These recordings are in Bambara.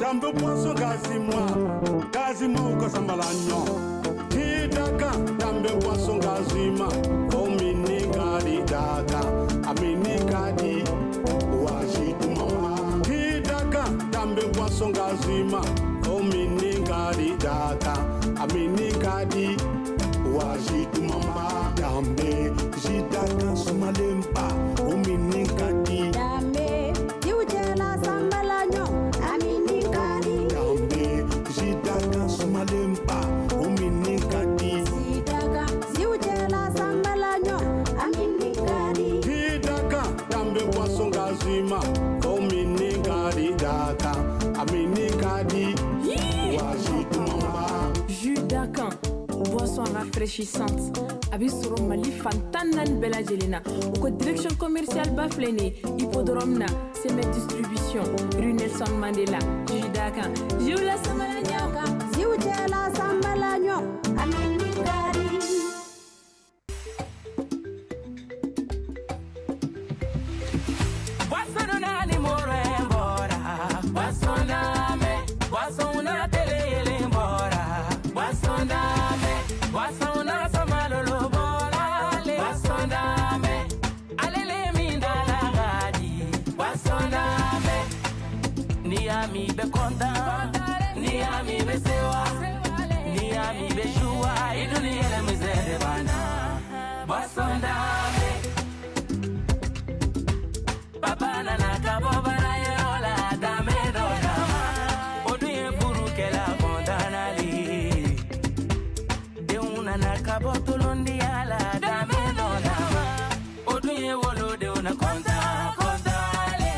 dambe poisson gazima ukasambalanyo tidaka dambe poisson gazima ominikadi daka aminikadi washitumama tidaka dambe poisson gazima ominikadi daka aminikadi washitumama dambe jidaka sumalempa ominikadi dambe jiujela sambalanyo aminikadi dambe jidaka sumalempa ominikadi sidaka jiujela sambalanyo aminikadi tidaka dambe poisson gazima ominikadi daka aminikadi washitumama Judakan, boisson rafraîchissante. Abisoro Mali Fantanan Bella Jelena. Au direction commerciale Baflene, Hippodrome na, Semet Distribution, rue Nelson Mandela. Judakan, Jula Samalanyaka, jiujela sambalanyo aminikadi Ni be content, ni ami be sewa, ni ami be joie, et nous n'y allons misère bana. Boissondame, papa nana kabo barayola dame dodama, oduye buru ke la condamnali, de una na kabo tolondi ala dame dodama, oduye wolo de una conta contale,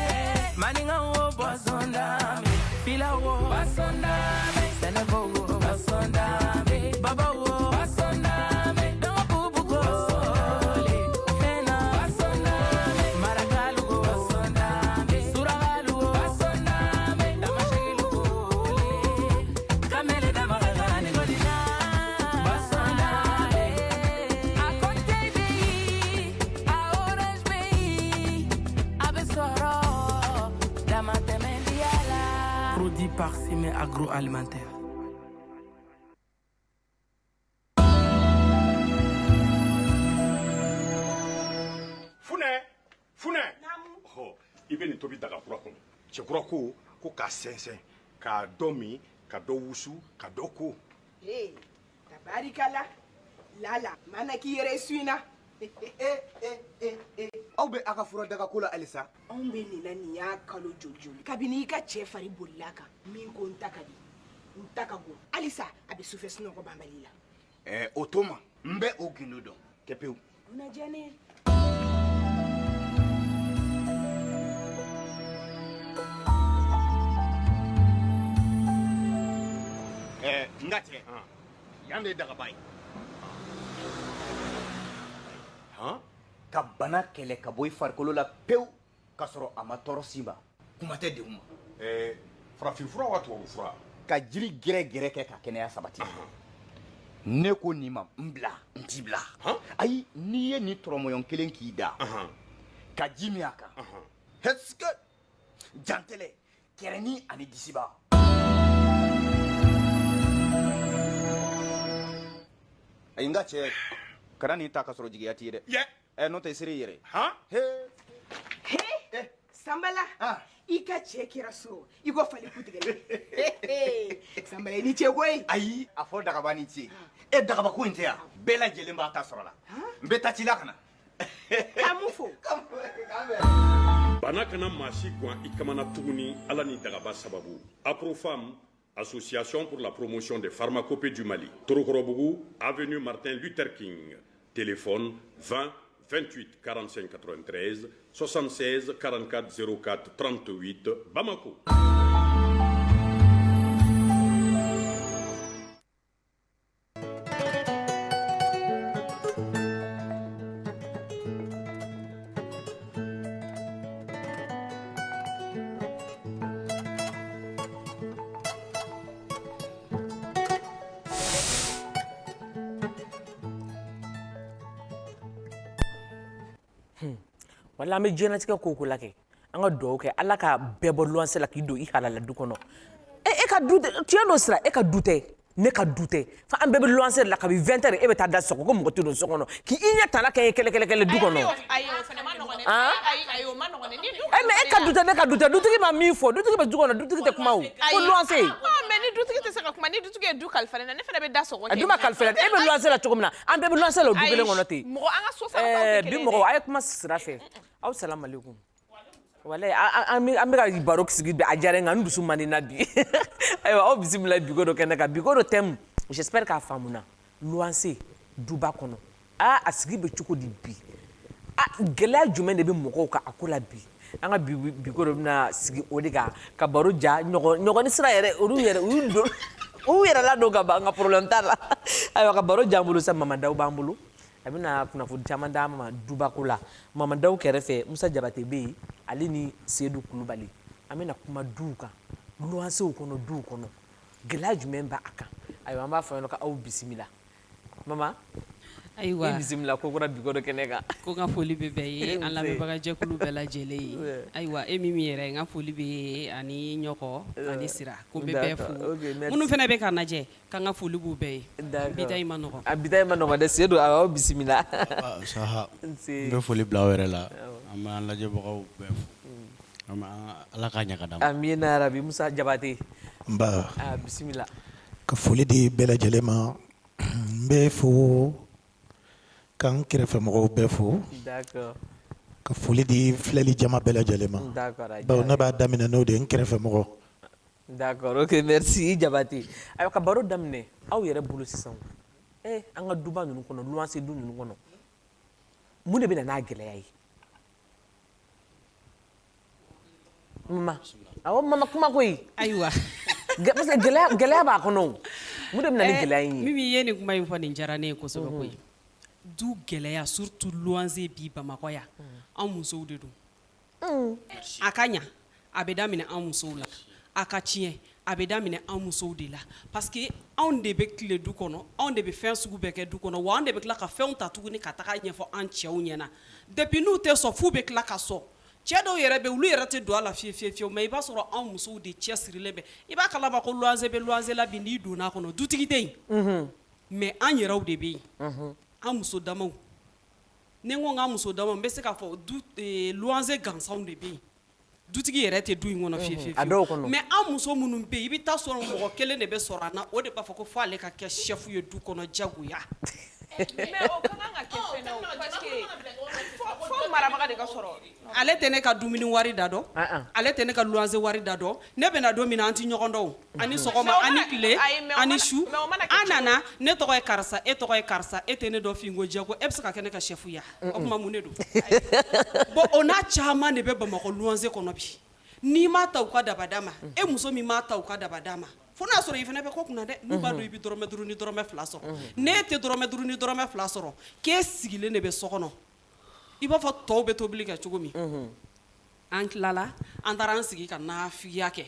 maninga wo boissondame. Basondame, Senevo, Basondame, Baba, Basondame, Dobubugo, Hena, Basondame, Maragalu, Basondame, Suragalu, Basondame, Damashilu, Kamele Damaragani, Godina, Basondame, a Côte Bay, a Orange Bay, a Bessoro, Damatemendiala. Produit par Simé Agroalimentaire. Fune. Oh, ibeni tobi daga kura kono. Cɛ kura ko k'a sɛnsɛn, k'a dɔ min, ka dɔ wusu, ka dɔ ko. Hey, tabarikala. Lala, mana k'i yɛrɛ suina. Aw bɛ a ka fura daga ko la halisa. Anw bɛ nin na nin y'a kalo joli kabini i ka cɛ fari bolila kan min ko n ta ka di n ta ka go halisa a bɛ sufɛ sunɔgɔ banbali la. O to ma n bɛ o gindo dɔn kɛpewu. Dunajɛ ne. N ka cɛ yan de ye dagaba ye. Ka bana kɛlɛ ka bɔ I farikolo la pewu k'a sɔrɔ a ma tɔɔrɔ s'i ma kuma tɛ denw ma. Farafinfura wa tubabufura? Ka jiri gɛrɛ kɛ ka kɛnɛya sabati. Ne ko nin ma n bila n t'i bila. Ayi n'i ye nin tɔrɔmɔyɔn kelen k'i da ka ji min a kan hɛsike jantɛlɛ kɛrɛni ani disiba. Ayi n ka cɛ kana nin ta ka sɔrɔ jigiya t'i ye dɛ. N'o tɛ siri yɛrɛ. Sambala i ka cɛ kɛra so i ko fali kutigɛlen. Sambala i ni cɛ koyi. Ayi a fɔ dagaba ni ce dagaba ko in tɛ yan bɛɛ lajɛlen b'a ta sɔrɔ la n bɛ taa ci la ka na. K'a mun fɔ. Bana kana maa si gwan I kamana tuguni ala ni dagaba sababu. Aprofam, Association pour la promotion des pharmacopées du Mali. Torokorobougou, avenue Martin Luther King. Téléphone 20 28 45 93 76 44 04 38 Bamako. wala me jena tika ko ko lake anga do ke ala ka bebo luanse la ki do I halala du kono tu es nostra e ka douter ne ka douter fa an bebe lancer la ka bi 20h e be ta da soko ko mo to do soko ki inya tala ka kele du kono mais e ka douter ne ka douter douter ma mi fo douter be du kono douter te kuma o ko lancer mais ni douter te saka kuma ni douter du kalfale na ne fana be da soko du ma kalfale e be lancer la chokomna an bebe lancer la du kele ngono te mo anga so sa bi mo ay kuma sira fe aw salam alaikum wallahi an beka baro sigi a diyara nga ndusu mani na bi ayiwa aw bisimila bigo dɔ kɛnɛ kan bigo dɔ thème j'espère k'a faamuna luwanse duba kɔnɔ a sigi bɛ cogo di bi gɛlɛya jumɛn de bɛ mɔgɔw ka a ko la bi an ka bigo dɔ bɛna sigi o de kan ka baro ja ɲɔgɔn ni sira yɛrɛ olu yɛrɛ la don ka ban nka problème t'a la ayiwa ka baro ja an bolo sa mamadaw b'an bolo a bɛna kunnafoni caman d'a ma dubako la mamadaw kɛrɛfɛ musa jabate bɛ yen ale ni sedu kulubali an bɛna kuma duw kan luwansew kɔnɔ duw kɔnɔ gɛlɛya jumɛn b'a kan ayiwa an b'a fɔ ɲɛna ko aw bisimila mama ayiwa bisimila ko kura bigo dɔ kɛnɛ kan ko ka foli bɛ bɛɛ ye an lamɛnbagajɛkulu bɛɛ lajɛlen ye ayiwa e min yɛrɛ n ka foli bɛ ani ɲɔkɔ ani sira ko n bɛ bɛɛ fo minnu fana bɛ ka lajɛ k'an ka foli b'u bɛɛ ye bita in ma nɔgɔn a bita in ma nɔgɔn dɛ sedu aw bisimila saha n bɛ foli bila aw yɛrɛ la an b'an lajɛbagaw bɛɛ fo ala k'a ɲaga d'an ma amina rabi musa jabate n ba bisimila ka foli di bɛɛ lajɛlen ma n bɛ fo k'an kɛrɛfɛmɔgɔw bɛɛ fo ka foli di filɛli jama bɛɛ lajɛlen ma bawo ne b'a daminɛ n'o de ye n kɛrɛfɛmɔgɔ d'accord ok merci jabate ayiwa ka baro daminɛ aw yɛrɛ bolo sisan an ka duba ninnu kɔnɔ luwanse du ninnu kɔnɔ mun de bɛ na n'a gɛlɛya ye mama awɔ mama kuma koyi ayiwa parce que gɛlɛya b'a kɔnɔ mun de bɛ na ni gɛlɛya in ye min ye nin kuma in fɔ nin diyara ne ye kosɛbɛ koyi du gɛlɛya surtout luwanse bi bamakɔ yan an musow de don a ka ɲa a bɛ daminɛ an musow la a ka tiɲɛ a bɛ daminɛ an musow de la parce que anw de bɛ tile du kɔnɔ anw de bɛ fɛn sugu bɛɛ kɛ du kɔnɔ wa anw de bɛ tila ka fɛnw ta tuguni ka taga ɲɛfɔ an cɛw ɲɛna depuis n'u tɛ sɔn f'u bɛ tila ka sɔn cɛ dɔw yɛrɛ bɛ olu yɛrɛ tɛ don a la fiyewu mais i b'a sɔrɔ anw musow de cɛ sirilen bɛ i b'a kalama ko luwanse bɛ luwanse la bi n'i donna a kɔnɔ dutigi tɛ yen mais an yɛrɛw de bɛ yen an muso damaw ni n ko k'an muso damaw n bɛ se k'a fɔ luwanse gansanw de bɛ yen dutigi yɛrɛ tɛ du in kɔnɔ fiyewu mais an muso minnu bɛ yen i bɛ taa sɔrɔ mɔgɔ kelen de bɛ sɔrɔ an na o de b'a fɔ ko fɔ ale ka kɛ chef ye du kɔnɔ jagoya mais o ka kan ka kɛ fɛn na o parce que fo marabaga de ka sɔrɔ ale tɛ ne ka dumuni wari da dɔn ale tɛ ne ka luwanse wari da dɔn ne bɛna don min na an tɛ ɲɔgɔn dɔn ani sɔgɔma ani tile ani su an nana ne tɔgɔ ye karisa e tɔgɔ ye karisa e tɛ ne dɔn finko jago e bɛ se ka kɛ ne ka chef ya o tuma mun de don bon o n'a caman de bɛ bamakɔ luwanse kɔnɔ bi n'i m'a ta u ka dabada ma e muso min m'a ta u ka dabada ma fo n'a sɔrɔ i fana bɛ ko kunna dɛ n'u b'a dɔn i bɛ dɔrɔmɛ 5 ni dɔrɔmɛ 2 sɔrɔ n'e tɛ dɔrɔmɛ 5 ni dɔrɔmɛ 2 sɔrɔ k'e sigilen de bɛ so kɔnɔ i b'a fɔ tɔw bɛ tobili kɛ cogo min an tilala an taara an sigi ka nafigiya kɛ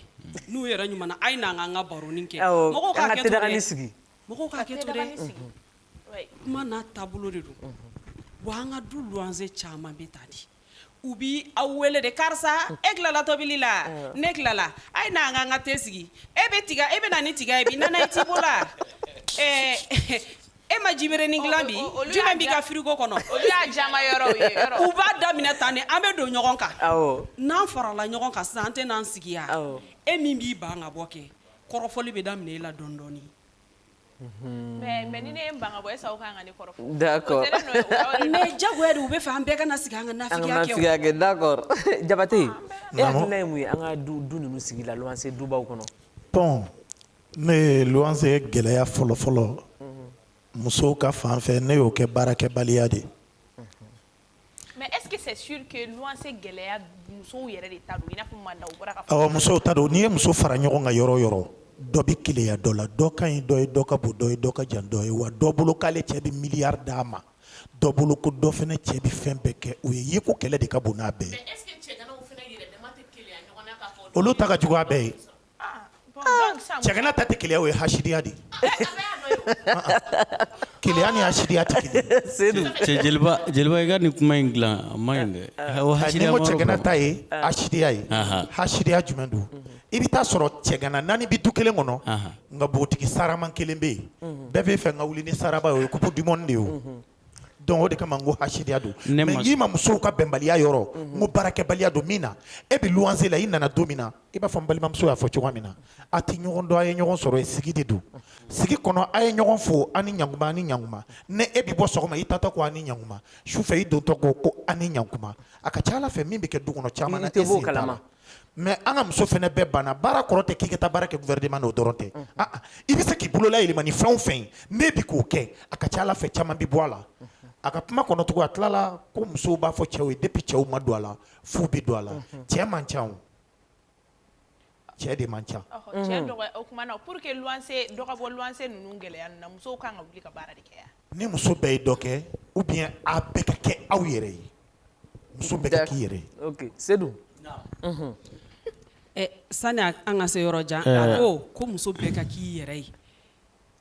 n'u yɛrɛ ɲuman a ye n'an k'an ka baronin kɛ mɔgɔw k'a kɛ to dɛ mɔgɔw k'a kɛ to dɛ kuma n'a taabolo de don wa an ka du luwanse caman bɛ taa di u bi aw wele de karisa e tilala tobili la ne tilala a ye n'an k'an ka te sigi e bɛ na ni tiga ye bi nana i t'i bolo la e ma jiberenin dilan bi jumɛn b'i ka frigo kɔnɔ olu y'a jama yɔrɔw ye u b'a daminɛ tan de an bɛ don ɲɔgɔn kan n'an farala ɲɔgɔn kan sisan an tɛ n'an sigi yan e min b'i ban ka bɔ kɛ kɔrɔfɔli bɛ daminɛ e la dɔɔni dɔɔni mais ni ne ye n ban ka bɔ e sago kan ka ne kɔrɔfɔ d'accord mais jagoya de u bɛ fɛ an bɛɛ ka na sigi an ka nafigiya kɛ d'accord jabate e hakilina ye mun ye an ka du ninnu sigi la luwanse dubaw kɔnɔ bon ne ye luwanse gɛlɛya fɔlɔfɔlɔ musow ka fan fɛ ne y'o kɛ baarakɛbaliya de mais est-ce que c'est sûr que luwanse gɛlɛya musow yɛrɛ de ta don i n'a fɔ Manda u bɔra ka awɔ musow ta don n'i ye muso fara ɲɔgɔn kan yɔrɔ o yɔrɔ dɔ bɛ keleya dɔ la dɔ ka ɲi dɔ ye dɔ ka bon dɔ ye dɔ ka jan dɔ ye wa dɔ bolo k'ale cɛ bɛ miliyari d'a ma dɔ bolo ko dɔ fana cɛ bɛ fɛn bɛɛ kɛ o ye yeko kɛlɛ de ka bon n'a bɛɛ ye olu ta ka jugu a bɛɛ ye cɛgana ta tɛ keleya o ye hasidiya de ye keleya ni hasidiya tɛ kelen cɛ jeliba i ka nin kuma in dilan a ma ɲi dɛ ni ko cɛgana ta ye hasidiya ye hasidiya jumɛn don i bɛ taa sɔrɔ cɛgana naani bi du kelen kɔnɔ nka bogotigi saraman kelen bɛ yen bɛɛ bɛ fɛ n ka wuli ni saraba ye o ye coupe du monde de ye o donc o de kama n ko hasidiya don mais n'i ma musow ka bɛnbaliya yɔrɔ n ko baarakɛbaliya don min na e bɛ luwanse la i nana don min na i b'a fɔ n balimamuso y'a fɔ cogoya min na a tɛ ɲɔgɔn dɔn a ye ɲɔgɔn sɔrɔ sigi de don sigi kɔnɔ a ye ɲɔgɔn fo a ni ɲankuma a ni ɲankuma ne e bɛ bɔ sɔgɔma i taatɔ ko a ni ɲankuma sufɛ i dontɔ ko a ni ɲankuma a ka ca ala fɛ min bɛ kɛ du kɔnɔ caman na e sen t'a la mais an ka muso fɛnɛ bɛɛ banna baara kɔrɔ tɛ k'i ka taa baara kɛ gouvernement n'o dɔrɔn tɛ i bɛ se k'i bolola yɛlɛma ni fɛn o fɛn ye ne bɛ k'o kɛ a ka ca ala fɛ caman bɛ bɔ a la a ka kuma kɔnɔ tugun a tilala ko musow b'a fɔ cɛw ye depuis cɛw ma don a la f'u bɛ don a la cɛ man ca o cɛ de man ca. cɛ dɔgɔ o kuma na pour que luwanse dɔ ka bɔ luwanse ninnu gɛlɛya ninnu na musow kan ka wuli ka baara de kɛ yan. ni muso bɛɛ ye dɔ kɛ ou bien a bɛɛ ka kɛ aw yɛrɛ ye muso bɛɛ ka k'i yɛrɛ ye. ok Seydou. sani an ka se yɔrɔ jan a ko muso bɛɛ ka k'i yɛrɛ ye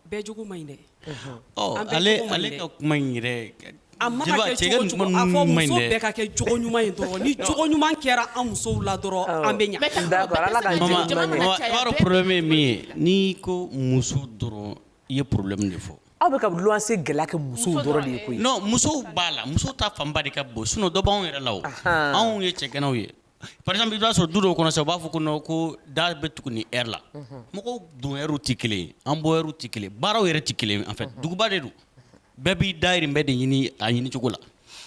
bɛɛ jogo man ɲi dɛ. ale ka kuma in yɛrɛ a ma ka kɛ cogo cogo a fɔ muso bɛɛ ka kɛ jogo ɲuman ye dɔrɔn ni jogo ɲuman kɛra an musow la dɔrɔn an bɛ ɲa. d'accord ala ka jogo ɲuman ɲɛ. i b'a dɔn problème ye min ye n'i ko muso dɔrɔn i ye problème de fɔ. aw bɛ ka luwanse gɛlɛya kɛ musow dɔrɔn de ye koyi. non musow b'a la musow ta fanba de ka bon sinon dɔ b'anw yɛrɛ la o anw ye cɛganaw ye. par exemple i b'a sɔrɔ du dɔw kɔnɔ sisan u b'a fɔ ko non ko da bɛ tugu ni heure la mɔgɔw don heure tɛ kelen ye an bɔ heure tɛ kelen baaraw yɛrɛ tɛ kelen en fait duguba de don bɛɛ b'i dayirimɛ de ɲini a ɲini cogo la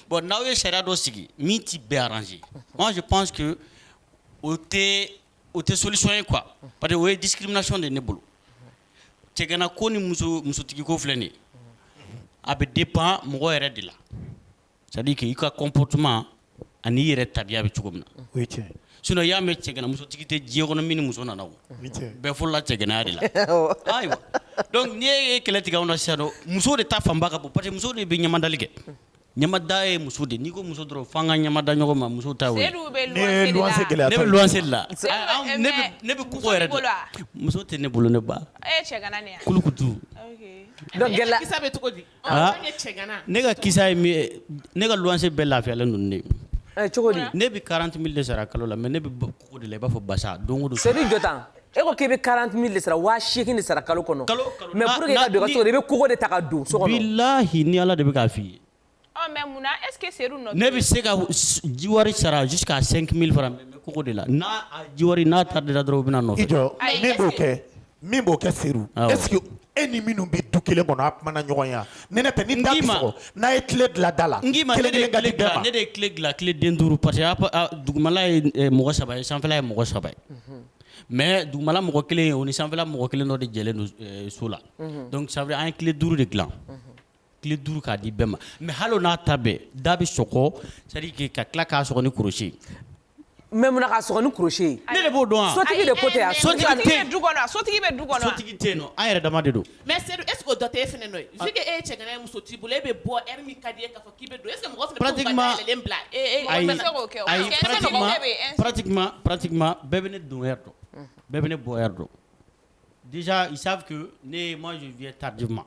bon n'aw ye sariya dɔ sigi min t'i bɛɛ arranger moi je pense que o tɛ solution ye quoi parce que o ye discrimination de ne bolo cɛgana ko ni musotigi ko filɛ nin ye a bɛ dépend mɔgɔ yɛrɛ de la c'est à dire que i ka comportement ani yɛrɛ tabiya bɛ cogo min na o ye tiɲɛ sinon i y'a mɛn cɛgana musotigi tɛ diɲɛ kɔnɔ min ni muso nana o bɛɛ fɔlɔla cɛganaya de la ayiwa donc n'i ye kɛlɛ tigɛ anw na sisan nɔ muso de ta fanba ka bon parce que muso de bɛ ɲamadali kɛ ɲamada ye muso de n'i ko muso dɔrɔn f'an ka ɲamada ɲɔgɔn ma muso ta y'o ye ne bɛ luwanse de la ne bɛ kɔgɔ yɛrɛ de muso tɛ ne bolo ne ba kulukutu donc gɛlɛya kisa bɛ cogo di ne ka kisa ye min ye ne ka luwanse bɛɛ lafiyalen don ne cogo di ne bɛ 40 000 de sara kalo la mais ne bɛ kɔgɔ de la i b'a fɔ basa don o don c'est dire jɔ tan e ko k'i bɛ 40 000 de sara 80,000 de sara kalo kɔnɔ mais pour que i ka don i ka so kɔnɔ i bɛ kɔgɔ de ta ka don so kɔnɔ bilahi ni ala de bɛ k'a f'i ye mais mun na est-ce que Seydou nɔ ne bɛ se ka jiwari sara jusqu'à 5 000 francs mais kɔgɔ de la n'a jiwari n'a tardera dɔrɔn u bɛna nɔfɛ i jɔ min b'o kɛ Seydou est-ce que e ni minnu bɛ du kelen kɔnɔ a kumana ɲɔgɔn ye ne ne tɛ ni da bɛ sɔrɔ n'a ye tile dilan da la kelen ka di bɛɛ ma ne de ye tile dilan tile den 5 parce que dugumala ye mɔgɔ 3 ye sanfɛla ye mɔgɔ 3 ye mais dugumala mɔgɔ 1 ye o ni sanfɛla mɔgɔ 1 dɔ de jɛlen don so la donc ça veut dire an ye tile 5 de dilan tile 5 k'a di bɛɛ ma mais hali n'a ta bɛɛ da bɛ sɔgɔ c'est à dire ka tila k'a sɔgɔ ni crochet mais mun na k'a sɔgɔ ni crochet ye ne de b'o dɔn wa sotigi de ko tɛ yan sotigi bɛ du kɔnɔ sotigi bɛ du kɔnɔ sotigi tɛ yen nɔ an yɛrɛ dama de don mais Seydou est-ce que o dɔ tɛ e fɛnɛ nɔ ye vu que e ye cɛgana ye muso t'i bolo e bɛ bɔ heure min ka di ye k'a fɔ k'i bɛ don est-ce que mɔgɔ fɛnɛ bɛ to ka dayɛlɛlen bila pratiquement bɛɛ bɛ ne don heure dɔn bɛɛ bɛ ne bɔ heure dɔn déjà ils savent que moi je viens tardivement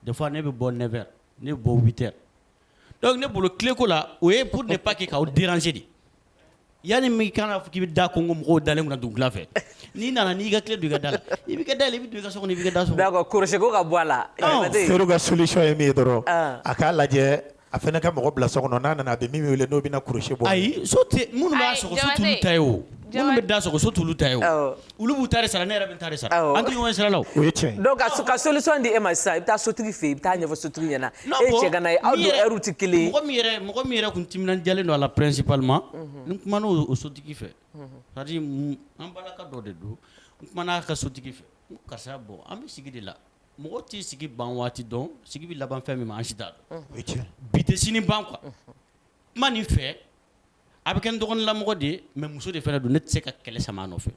des fois ne bɛ bɔ 9h ne bɛ bɔ 8h donc ne bolo tile ko la o ye pour ne pas que k'aw déranger de yani min kana fɔ k'i bɛ da Congo mɔgɔw dalen kunna dugula fɛ n'i nana n'i ka tile don i ka da la i bɛ kɛ da yɛlɛ i bɛ don i ka so kɔnɔ i bɛ kɛ da so kɔnɔ. d'accord crochet ko ka bɔ a la. Seydou ka solution ye min ye dɔrɔn a k'a lajɛ a fana ka mɔgɔ bila so kɔnɔ n'a nana a bɛ min wele n'o bɛna crochet bɔ. ayi so tɛ minnu b'a sɔgɔ so t'olu ta ye o minnu bɛ da sɔgɔ so t'olu ta ye o olu b'u ta de sara ne yɛrɛ bɛ n ta de sara an tɛ ɲɔgɔn ye sira la o. o ye tiɲɛ. donc ka solution di e ma sisan i bɛ taa sotigi fɛ yen i bɛ taa ɲɛfɔ sotigi ɲɛna e cɛ ka na ye aw don heure tɛ kelen ye. mɔgɔ min yɛrɛ kun timinandiyalen don a la principalement n kumana o sotigi fɛ c'est à dire an balaka dɔ de don n kumana a ka sotigi fɛ karisa bɔ an bɛ sigi de la mɔgɔ t'i sigi ban waati dɔn sigi bɛ laban fɛn min ma an si t'a dɔn o ye tiɲɛ. bi tɛ sini ban quoi kuma nin fɛ a bɛ kɛ n dɔgɔnilamɔgɔ de ye mais muso de fɛnɛ don ne tɛ se ka kɛlɛ sama a nɔfɛ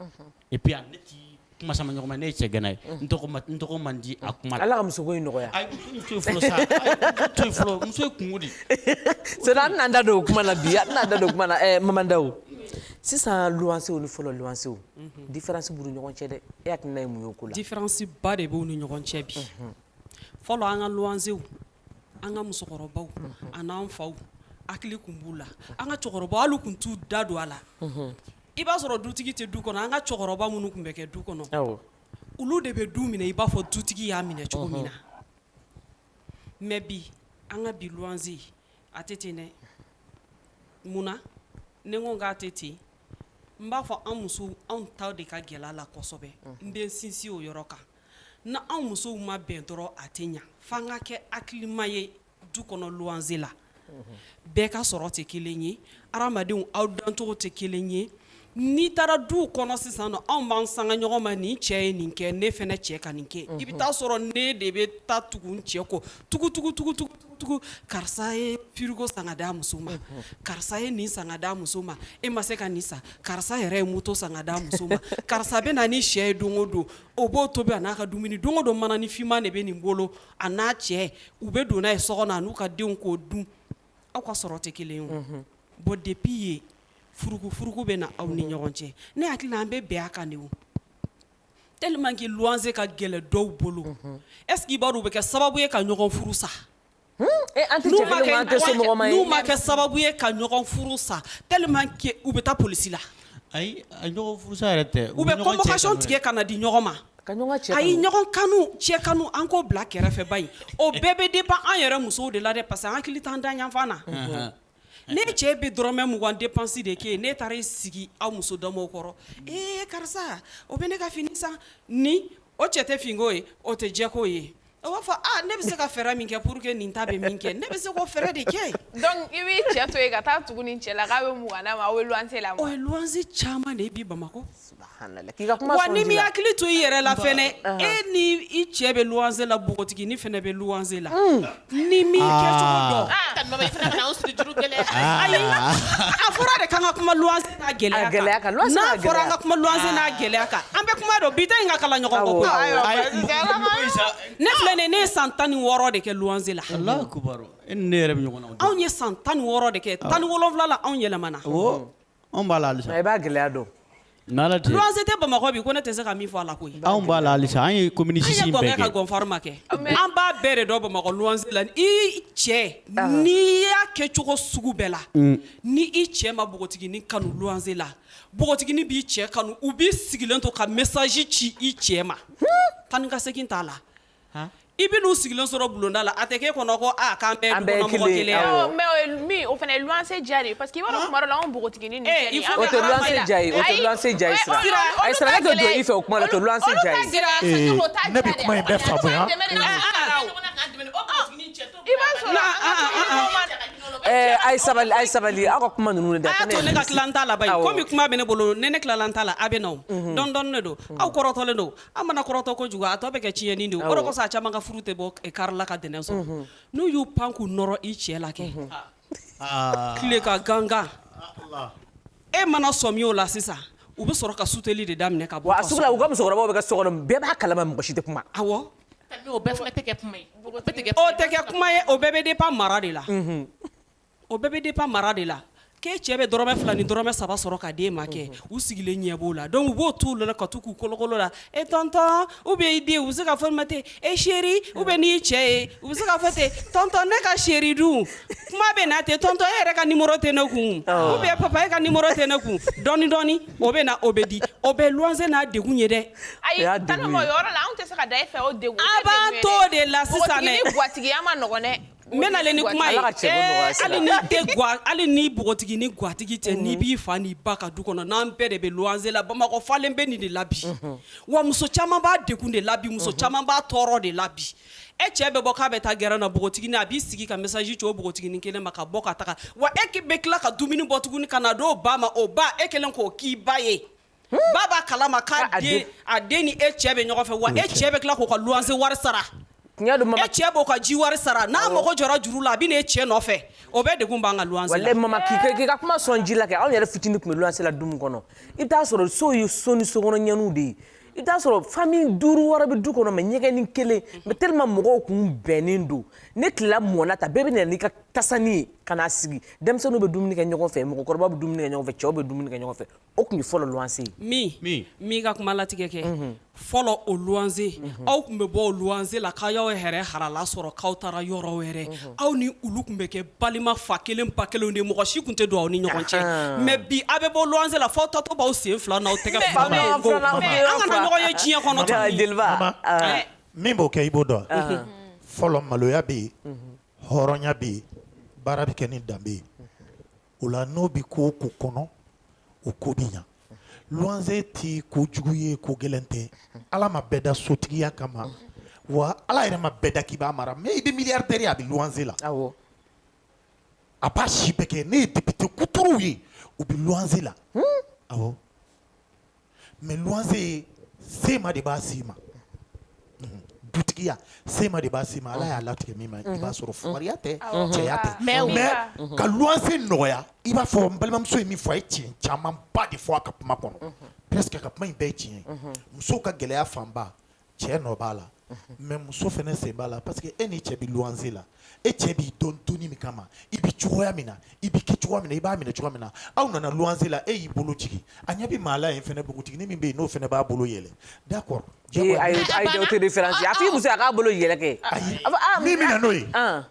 et puis ne tɛ kuma sama ɲɔgɔn ma ne ye cɛgana ye n tɔgɔ man di a kuma la. ala ka musoko in nɔgɔya. ayi muso ye fɔlɔ sa muso ye fɔlɔ muso ye kungo de. c'est à dire an tɛna da don o kuma na bi an tɛna da don o kuma na Mamandaw sisan luwansew ni fɔlɔ luwansew différence b'u ni ɲɔgɔn cɛ dɛ e hakilina ye mun ye o ko la. différence ba de b'u ni ɲɔgɔn cɛ bi fɔlɔ an ka luwansew an ka musokɔrɔbaw a n'an faw hakili kun b'u la an ka cɛkɔrɔbaw hali kun t'u da don a la i b'a sɔrɔ dutigi tɛ du kɔnɔ an ka cɛkɔrɔba minnu tun bɛ kɛ du kɔnɔ olu de bɛ du minɛ i b'a fɔ dutigi y'a minɛ cogo min na mais bi an ka bi luwanze a tɛ ten dɛ munna ne ko k'a tɛ ten n b'a fɔ an musow anw ta de ka gɛlɛ a la kosɛbɛ n bɛ n sinsin o yɔrɔ kan na anw musow ma bɛn dɔrɔn a tɛ ɲa f'an ka kɛ hakilima ye du kɔnɔ luwanze la bɛɛ ka sɔrɔ tɛ kelen ye adamadenw aw dancogo tɛ kelen ye n'i taara du kɔnɔ sisan nɔ anw b'an sanga ɲɔgɔn ma nin cɛ ye nin kɛ ne fɛnɛ cɛ ka nin kɛ i bɛ taa sɔrɔ ne de bɛ taa tugu n cɛ kɔ tugu karisa ye frigo san ka d'a muso ma karisa ye nin san ka d'a muso ma e ma se ka nin san karisa yɛrɛ ye moto san ka d'a muso ma karisa bɛ na ni sɛ ye don o don o b'o tobi a n'a ka dumuni don o don mana ni finman de bɛ nin bolo a n'a cɛ u bɛ don n'a ye so kɔnɔ a n'u ka denw k'o dun aw ka sɔrɔ tɛ kelen ye o bon depuis ye furuku bɛ na aw ni ɲɔgɔn cɛ ne hakili la an bɛ bɛn a kan de o tellement que luwanze ka gɛlɛ dɔw bolo est-ce que i b'a dɔn u bɛ kɛ sababu ye ka ɲɔgɔn furu sa n'u ma kɛ sababu ye ka ɲɔgɔn furu sa tellement que u bɛ taa polisi la ayi a ɲɔgɔn furu sa yɛrɛ tɛ u bɛ convocation tigɛ ka na di ɲɔgɔn ma ayi ɲɔgɔn kanu cɛ kanu an k'o bila kɛrɛfɛ ba in o bɛɛ bɛ dépend an yɛrɛ musow de la dɛ parce que an hakili t'an da ɲafan na ne cɛ bɛ dɔrɔmɛ 20 dépense de kɛ ne taara i sigi aw muso damaw kɔrɔ karisa o bɛ ne ka fini san ni o cɛ tɛ finko ye o tɛ jɛko ye o b'a fɔ ne bɛ se ka fɛɛrɛ min kɛ pour que nin ta bɛ min kɛ ne bɛ se k'o fɛɛrɛ de kɛ donc i b'i cɛ to yen ka taa tugu nin cɛ la k'a bɛ mugan na ma aw bɛ luwanse la o ye luwanse caman de ye bi Bamakɔ wa ni mi hakili to i yɛrɛ la fɛnɛ e ni i cɛ bɛ luwanse la npogotigi ni fɛnɛ bɛ luwanse la ni mi kɛcogo dɔn ayi a fɔra de k'an ka kuma luwanse n'a gɛlɛya kan n'a fɔra an ka kuma luwanse n'a gɛlɛya kan an bɛ kuma dɔn bi ta in ka kalan ɲɔgɔn kɔ ne filɛ nin ne ye san 16 de kɛ luwanse la Alahu akibaru e ni ne yɛrɛ bɛ ɲɔgɔn na anw ye san 16 de kɛ 17 la anw yɛlɛmana anw b'a la halisa i b'a gɛlɛya dɔn luwanse tɛ Bamakɔ bi ko ne tɛ se ka min fɔ a la koyi anw b'a la halisa an ye communication bɛɛ kɛ an ye ka gɔnfari ma kɛ an b'a bɛɛ de dɔn Bamakɔ luwanse la i cɛ n'i y'a kɛ cogo sugu bɛɛ la ni i cɛ ma npogotiginin kanu luwanse la npogotiginin b'i cɛ kanu u b'i sigilen to ka message ci i cɛ ma taa ni ka segin t'a la i bɛ n'u sigilen sɔrɔ bulonda la a tɛ k'e kɔnɔ ko k'an bɛɛ du kɔnɔ mɔgɔ kelen mais min o fana ye luwanse diya de ye parce que i b'a dɔn tuma dɔ la anw npogotiginin ni fɛn o tɛ luwanse diya ye o tɛ luwanse diya ye sira ayi sira ne tɛ don i fɛ o kuma la o tɛ luwanse diya ye ne bɛ kuma in bɛɛ faamuya ayi sabali aw ka kuma ninnu de a to ne ka tilan t'a la bayi komi kuma bɛ ne bolo ne tilalan t'a la a bɛ na o dɔɔni de don aw kɔrɔtɔlen don an mana kɔrɔtɔ kojugu a tɔ bɛ kɛ tiɲɛni de o de kosɔn a caman ka furu tɛ bɔ kari la ka dɛnɛn sɔrɔ n'u y'u pan k'u nɔrɔ i cɛ la kɛ tile ka gangan e mana sɔmi o la sisan u bɛ sɔrɔ ka suteli de daminɛ ka bɔ wa a sugu la u ka musokɔrɔbaw bɛ kɛ so kɔnɔ bɛɛ b'a kalama mɔgɔ si tɛ kuma awɔ o bɛɛ fana tɛ kɛ kuma ye o tɛ kɛ kuma ye o bɛɛ bɛ dépend mara de la o bɛɛ bɛ dépend mara de la k'e cɛ bɛ dɔrɔmɛ 2 ni dɔrɔmɛ 3 sɔrɔ ka d'e ma kɛ u sigilen ɲɛ b'o la donc u b'o t'u la ka t'u k'u kolokolo la e tonton ou bien i den u bɛ se ka fɔ ma ten e chéri ou bien n'i cɛ ye u bɛ se ka fɔ ten tonton ne ka chéri dun kuma bɛ na ten tonton e yɛrɛ ka numéro tɛ ne kun ou bien papa e ka numéro tɛ ne kun dɔɔni o bɛ na o bɛ di o bɛ luwanse n'a degun ye dɛ ayi tanama o yɔrɔ la anw tɛ se ka da e fɛ o degun a b'a to de la sisan dɛ npogotiginin gatigiya ma nɔgɔn dɛ n bɛna le ni kuma ye hali ni npogotigi ni gatigi tɛ n'i b'i fa n'i ba ka du kɔnɔ n'an bɛɛ de bɛ luwanse la Bamakɔ falen bɛ nin de la bi wa muso caman b'a degun de la bi muso caman b'a tɔɔrɔ de la bi e cɛ bɛ bɔ k'a bɛ taa gɛrɛn na npogotiginin a b'i sigi ka message ci o npogotiginin kelen ma ka bɔ ka taga wa e bɛ tila ka dumuni bɔ tuguni ka na d'o ba ma o ba e kelen k'o k'i ba ye ba b'a kalama k'a den ni e cɛ bɛ ɲɔgɔn fɛ wa e cɛ bɛ tila k'o ka luwanse wari sara e cɛ b'o ka ji wari sara n'a mago jɔra juru la a bɛ n'e cɛ nɔfɛ o bɛɛ degun b'an ka luwanse la walayi mama k'i ka kuma sɔn ji la kɛ anw yɛrɛ fitinin tun bɛ luwanse la du min kɔnɔ i bɛ taa sɔrɔ so ye so ni sokɔnɔ ɲɛnuw de ye i bɛ taa sɔrɔ famille 5 wɔɔrɔ bɛ du kɔnɔ mɛ ɲɛgɛnni 1 mais tellement mɔgɔw kun bɛnnen don ne tilela mɔna ta bɛɛ bɛ na n'i ka tasani ye kana sigi denmisɛnninw bɛ dumuni kɛ ɲɔgɔn fɛ mɔgɔkɔrɔba bɛ dumuni kɛ ɲɔgɔn fɛ cɛw bɛ dumuni kɛ ɲɔgɔn fɛ o tun ye fɔlɔ luwanse min ka kuma latigɛ kɛ fɔlɔ o luwanse aw tun bɛ bɔ o luwanse la k'aw y'aw yɛrɛ harala sɔrɔ k'aw taara yɔrɔ wɛrɛ aw ni olu tun bɛ kɛ balima fa kelen ba kelenw de mɔgɔ si tun tɛ don aw ni ɲɔgɔn cɛ mais bi a bɛ bɔ luwanse la f'aw tatɔ b'aw sen fila n'aw tɛgɛ fila an kana ɲɔgɔn ye diɲɛ kɔnɔ min b'o kɛ i b'o dɔn fɔlɔ maloya bɛ yen hɔrɔnya bɛ yen baara bɛ kɛ ni danbe ye o la n'o bɛ ko ko kɔnɔ o ko bɛ ɲa luwanse ti ko jugu ye ko gɛlɛn tɛ ala ma bɛɛ da sotigiya kama wa ala yɛrɛ ma bɛɛ da k'i b'a mara mais i bɛ miliyardɛri a bɛ luwanse la a b'a si bɛɛ kɛ ne ye député kuturuw ye u bɛ luwanse la awɔ mais luwanse sema de b'a s'i ma dutigiya sema de b'a s'i ma ala y'a latigɛ min ma i b'a sɔrɔ fugariya tɛ cɛya tɛ mais ka luwanse nɔgɔya i b'a fɔ n balimamuso ye min fɔ a ye tiɲɛ camanba de fɔ a ka kuma kɔnɔ presque ka kuma in bɛɛ ye tiɲɛ ye musow ka gɛlɛya fanba cɛ nɔ b'a la mais muso fɛnɛ sen b'a la parce que e ni cɛ bɛ luwanse la e cɛ b'i dɔn donni min kama i bɛ cogoya min na i bɛ kɛ cogoya min na i b'a minɛ cogoya min na aw nana luwanse la e y'i bolo jigin a ɲɛ bɛ maa la yen fɛnɛ bogotigini min bɛ yen n'o fɛnɛ b'a bolo yɛlɛ d'accord ayi o tɛ différence a f'i muso a k'a bolo yɛlɛ kɛ ayi min bɛ na n'o ye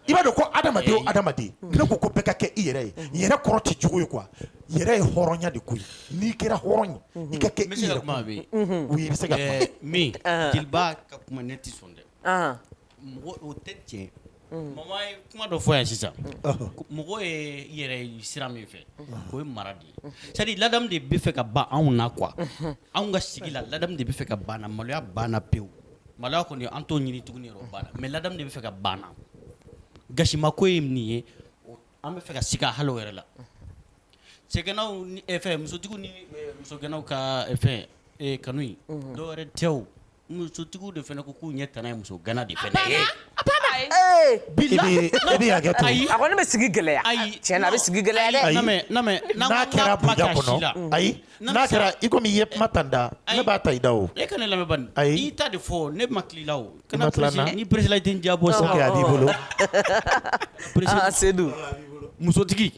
i b'a dɔn ko adamaden o adamaden ne ko ko bɛɛ ka kɛ i yɛrɛ ye yɛrɛ kɔrɔ tɛ jugu ye quoi yɛrɛ ye hɔrɔnya de ko ye n'i kɛra hɔrɔn ye i ka kɛ i yɛrɛ oui i bɛ se ka kuma min jeliba ka kuma ne tɛ sɔn dɛ mɔgɔ o tɛ tiɲɛ mama ye kuma dɔ fɔ yan sisan mɔgɔ ye i yɛrɛ sira min fɛ o ye mara de ye c'est à dire ladamu de bɛ fɛ ka ban anw na quoi anw ka sigi la ladamu de bɛ fɛ ka ban na maloya banna pewu maloya kɔni an t'o ɲini tuguni yɛrɛ o banna mais ladamu de bɛ fɛ ka ban na gasimako ye nin ye an bɛ fɛ ka sigi a hali o yɛrɛ la cɛganaw ni fɛn musotigiw ni musogɛnaw ka fɛn kanu in dɔw yɛrɛ tɛ o musotigiw de fɛnɛ ko k'u ɲɛ tana ye muso gana de fɛnɛ ye i bɛ hakɛ to a kɔni bɛ sigi gɛlɛya tiɲɛ na a bɛ sigi gɛlɛya dɛ n'a kɛra bonya kɔnɔ ayi n'a kɛra i komi i ye kuma ta n da ne b'a ta i da o e ka ne lamɛn bani i ta de fɔ ne ma tila o kana tila ni président tɛ n jabɔ sa ok a b'i bolo Seydou musotigi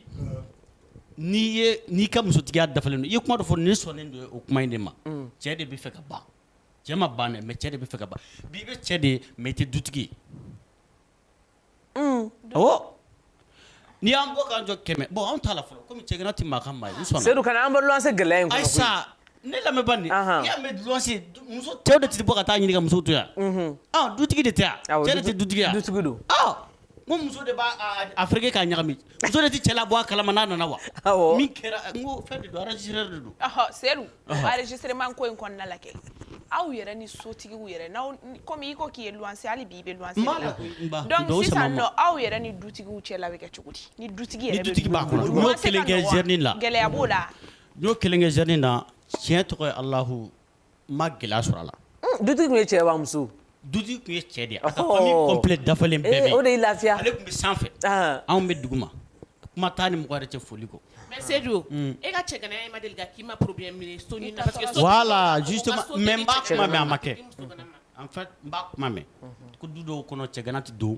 n'i ka musotigiya dafalen don i ye kuma dɔ fɔ ne sɔnnen don o kuma in de ma cɛ de bɛ fɛ ka ban cɛ ma ban dɛ mais cɛ de bɛ fɛ ka ban bi i bɛ cɛ de ye mais i tɛ dutigi awɔ n'i y'an bɔ k'an jɔ 100 bon anw t'a la fɔlɔ komi cɛgana tɛ maa ka maa ye n sɔnna Seydou kana an bɛ luwanse gɛlɛya in kɔnɔ ayisa ne lamɛn bani n'i y'a mɛn luwanse muso cɛw de tɛ bɔ ka taa ɲini ka musow to yan dutigi de tɛ yan cɛ de tɛ dutigi yan dutigi don n ko muso de b'a fereke k'a ɲagami muso de tɛ cɛ labɔ a kalama n'a nana wa min kɛra n ko fɛn de don enregistreur de don Seydou enregistrement ko in kɔnɔna la kɛ aw yɛrɛ ni sotigiw yɛrɛ n'aw komi i ko k'i ye luwanse hali bi i bɛ luwanse la donc sisan nɔ aw yɛrɛ ni dutigiw cɛ la bɛ kɛ cogo di ni dutigi yɛrɛ b'a kɔnɔ n y'o kelen kɛ zɛrinin la gɛlɛya b'o la n y'o kelen kɛ zɛrinin na tiɲɛ tɔgɔ ye Alahu n ma gɛlɛya sɔrɔ a la dutigi tun ye cɛ wa muso dutigi tun ye cɛ de ye a ka famille complète dafalen bɛɛ bɛ yen o de y'i lafiya ale tun bɛ sanfɛ anw bɛ duguma kuma t'a ni mɔgɔ yɛrɛ cɛ foli kɔ mais Seydou e ka cɛganaya ma deli ka k'i ma problème minɛ so ɲini na parce que voilà justement mais n b'a kuma mɛn a ma kɛ en fait n b'a kuma mɛn ko du dɔw kɔnɔ cɛgana tɛ don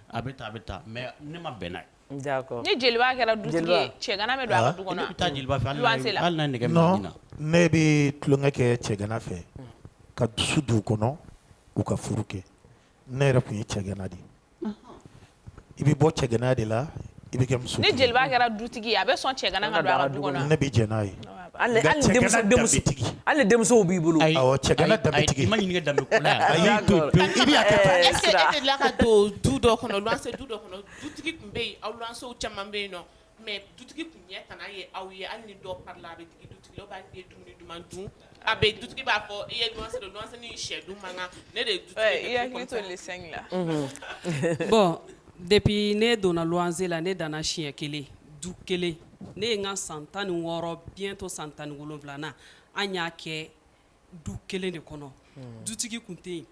a bɛ taa mais ne ma bɛn n'a ye d'accord ni jeliba kɛra dutigi ye cɛgana bɛ don a ka du kɔnɔ ne bɛ taa jeliba fɛ luwanse la hali n'a nɛgɛ non ne bɛ tulonkɛ kɛ cɛgana fɛ ka dusu don u kɔnɔ u ka furu kɛ ne yɛrɛ tun ye cɛgana de i bɛ bɔ cɛgana de la i bɛ kɛ muso ni jeliba kɛra dutigi ye a bɛ sɔn cɛgana ka don a ka du kɔnɔ ne bɛ jɛ n'a ye hali denmusow b'i bolo awɔ cɛgana danbetigi i ma ɲininka danbe ko la ayi i bɛ hakɛ to est-ce que e delila ka don du dɔ kɔnɔ luwanse du dɔ kɔnɔ dutigi tun bɛ yen aw luwansew caman bɛ yen nɔ mais dutigi tun ɲɛ tana ye aw ye hali ni dɔ parila a bɛ digi dutigi la ou bien hali ni ye dumuni duman dun a bɛ dutigi b'a fɔ i ye luwanse don luwanse ni sɛ dun man kan ne de ye dutigi ye i hakili to lesɛn la bon depuis ne donna luwanse la ne danna siɲɛ kelen du kelen ne ye n ka san 16 bientôt san 17 an y'a kɛ du kelen de kɔnɔ dutigi kun tɛ yen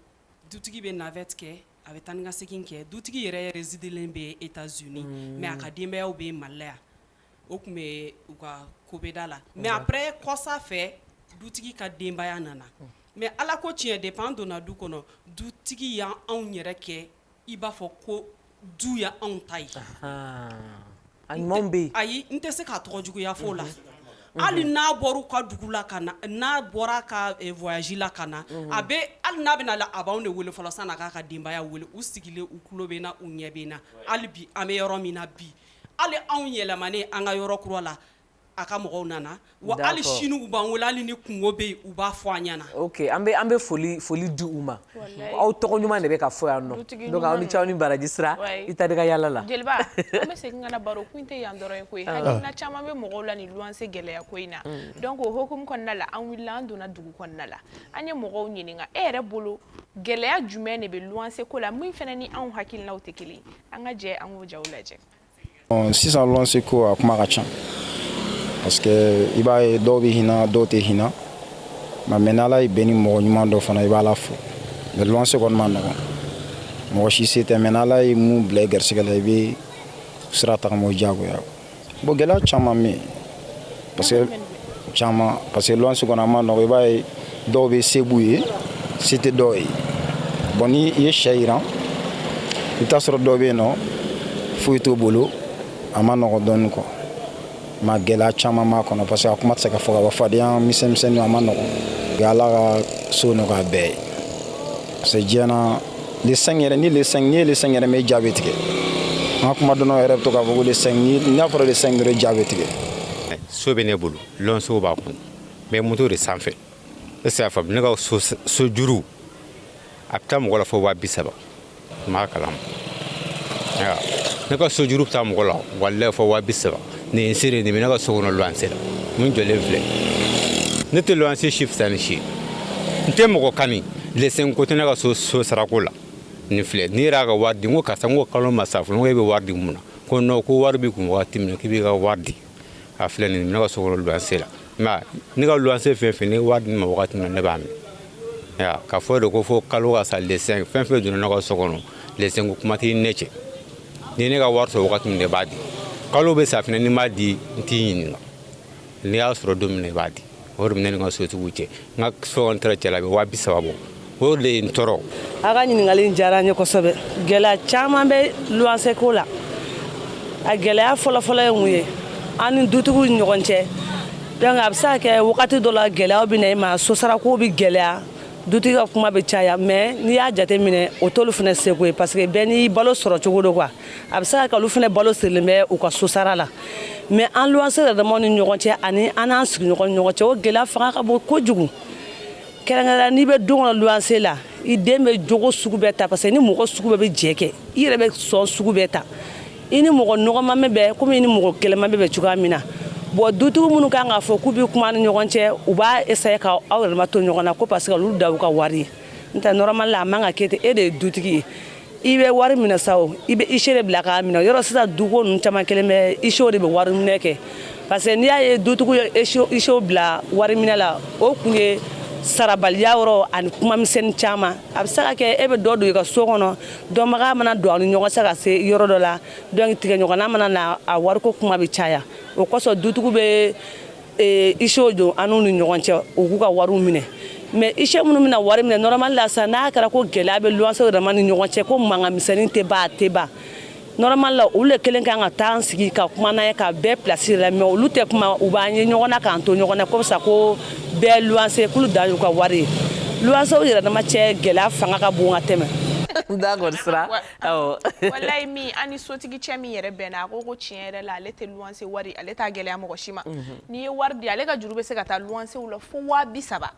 dutigi bɛ navette kɛ a bɛ taa ni ka segin kɛ dutigi yɛrɛ résidelen bɛ États-Unis mais a ka denbayaw bɛ Mali la yan o tun bɛ u ka kobeda la mais après kɔsa fɛ dutigi ka denbaya nana mais ala ko tiɲɛ depuis an donna du kɔnɔ dutigi y'anw yɛrɛ kɛ i b'a fɔ ko du ya anw ta ye ayi n tɛ se k'a tɔgɔ juguya fo la hali n'a bɔra u ka dugu la ka na n'a bɔra ka voyage la ka na a bɛ hali n'a bɛna la a b'anw de wele fɔlɔ san'a k'a ka denbaya wele u sigilen u tulo bɛ na u ɲɛ bɛ na hali bi an bɛ yɔrɔ min na bi hali anw yɛlɛmanen an ka yɔrɔ kura la a ka mɔgɔw nana wa hali sini u b'an wele hali ni kungo bɛ yen u b'a fɔ an ɲɛna. ok an bɛ foli di u ma aw tɔgɔ ɲuman de bɛ ka fɔ yan nɔ donc aw ni ce aw ni baraji sira i ta ka yala la. jeliba an bɛ segin ka na baro kun tɛ yan dɔrɔn ye koyi hakilina caman bɛ mɔgɔw la ni luwanse gɛlɛya ko in na donc o hokumu kɔnɔna la an wulila an donna dugu kɔnɔna la an ye mɔgɔw ɲininka e yɛrɛ bolo gɛlɛya jumɛn de bɛ luwanse ko la min fana ni anw hakilinaw tɛ kelen an ka jɛ an k'o jaw lajɛ. sisan luwanse ko a kuma ka ca. Parce que i b'a ye dɔw bɛ hinɛ dɔw tɛ hinɛ mais n'ala ye bɛn ni mɔgɔ ɲuman dɔ fana i b'a la fo mais luwanse kɔni ma nɔgɔn mɔgɔ si se tɛ mais n'ala ye mun bila i garisɛgɛ la i bɛ sira tagama o diyagoya bon gɛlɛya caman bɛ yen parce que luwanse kɔni a ma nɔgɔn i b'a ye dɔw bɛ se b'u ye se tɛ dɔw ye bon ni i ye sɛ jiran i bɛ taa sɔrɔ dɔw bɛ yen nɔ foyi t'o bolo a ma nɔgɔn dɔɔnin quoi. Ma gɛlɛya caman ma kɔnɔ parce que a kuma tɛ se ka fɔ ka ban fadenya misɛnmisɛnninw a ma nɔgɔn ala ka so nɔgɔya bɛɛ ye parce que diɲɛ na le 5 yɛrɛ ni le 5 ni ye le 5 yɛrɛ mɛ i ja bɛ tigɛ an ka kuma dɔnnaw yɛrɛ bɛ to k'a fɔ ko le 5 ni y'a fɔra le 5 dɔrɔn i ja bɛ tigɛ. so bɛ ne bolo lɔnsow b'a kɔnɔ mais moto de sanfɛ e se y'a faamu ne ka so juru a bɛ taa mɔgɔ la fɔ 30,000 n b'a kalama ne ka so juru bɛ taa mɔgɔ la walayi fɔ 30,000 ni sere ni mina ka so kɔnɔ luwanse la mun jɔlen filɛ ne tɛ luwanse si fisa ni si n tɛ mɔgɔ kani lesen ko tɛ ne ka so sarako la ni filɛ ni yɛrɛ y'a ka wari di n ko karisa n ko kalo ma sa fɔlɔ n ko e bɛ wari di mun na ko non ko wari b'i kun wagati min na k'i b'i ka wari di a filɛ nin mina ka so kɔnɔ luwanse la mais ne ka luwanse fɛn fɛn ne wari di ma wagati min na ne b'a minɛ ka fɔ de ko fo kalo ka sa lesen fɛn fɛn donna ne ka so kɔnɔ lesen ko kuma t'i ne cɛ ni ne ka wari sɔrɔ wagati min de b'a di kalo bɛ sa fana ni m'a di n t'i ɲininka n'i y'a sɔrɔ don min na i b'a di o de bɛ ne ni n ka sotigiw cɛ n ka so kɔni tɛra cɛ la a bɛ 30,000 bɔ o de ye n tɔɔrɔ. a ka ɲininkali diyara n ye kosɛbɛ gɛlɛya caman bɛ luwanse ko la a gɛlɛya fɔlɔfɔlɔ ye mun ye an ni dutigiw ni ɲɔgɔn cɛ donc a bɛ se ka kɛ wagati dɔ la gɛlɛyaw bɛ na i ma sosarako bɛ gɛlɛya dutigi ka kuma bɛ caya mais n'i y'a jate minɛ o t'olu fana seko ye parce que bɛɛ n'i balo sɔrɔ cogo don quoi a bɛ se ka kɛ olu fana balo sirilen bɛ u ka sosara la mais an luwanse yɛrɛdamaw ni ɲɔgɔn cɛ ani an n'an sigiɲɔgɔn ni ɲɔgɔn cɛ o gɛlɛya fanga ka bon kojugu kɛrɛnkɛrɛnnenya n'i bɛ don kɔnɔ luwanse la i den bɛ jogo sugu bɛɛ ta parce que ni mɔgɔ sugu bɛɛ bɛ jɛ kɛ i yɛrɛ bɛ sɔn sugu bɛɛ ta i ni mɔgɔ nɔgɔman bɛ komi i ni mɔgɔ kɛlɛman bɛ cogoya min na bon dutigiw minnu kan k'a fɔ k'u bɛ kuma ni ɲɔgɔn cɛ u b'a essayer ka aw yɛrɛ ma to ɲɔgɔn na ko parce que olu da u ka wari ye n tɛ normalement a man ka kɛ ten e de ye dutigi ye i bɛ wari minɛ sa o i bɛ ise de bila k'a minɛ yɔrɔ sisan duko ninnu caman kelen bɛ isew de bɛ wari minɛ kɛ parce que n'i y'a ye dutigiw ye isew bila wari minɛ la o kun ye sarabaliya yɔrɔ ani kuma misɛnnin caman a bɛ se ka kɛ e bɛ dɔ don i ka so kɔnɔ dɔnbaga mana don aw ni ɲɔgɔn cɛ ka se yɔrɔ dɔ la donc tigɛɲɔgɔnna mana na a wariko kuma bɛ caya o kosɔn dutigiw bɛ isew don an n'u ni ɲɔgɔn cɛ u k'u ka wariw minɛ mais ise minnu bɛna wari minɛ normalement la sisan n'a kɛra ko gɛlɛya bɛ luwanse yɛrɛ ni ɲɔgɔn cɛ ko mankan misɛnnin tɛ ban a tɛ ban normalement la olu de kelen kan ka taa sigi ka kuma n'a ye ka bɛɛ place la mais olu tɛ kuma u b'an ye ɲɔgɔn na k'an to ɲɔgɔn na ko sa ko bɛɛ luwanse k'olu dan y'u ka wari ye luwansew yɛrɛ dama cɛ gɛlɛya fanga ka bon ka tɛmɛ. d'accord sira awɔ. walayi min an ni sotigi cɛ min yɛrɛ bɛnna a ko tiɲɛ yɛrɛ la ale tɛ luwanse wari ale t'a gɛlɛya mɔgɔ si ma n'i ye wari di ale ka juru bɛ se ka taa luwansew la fo 30,000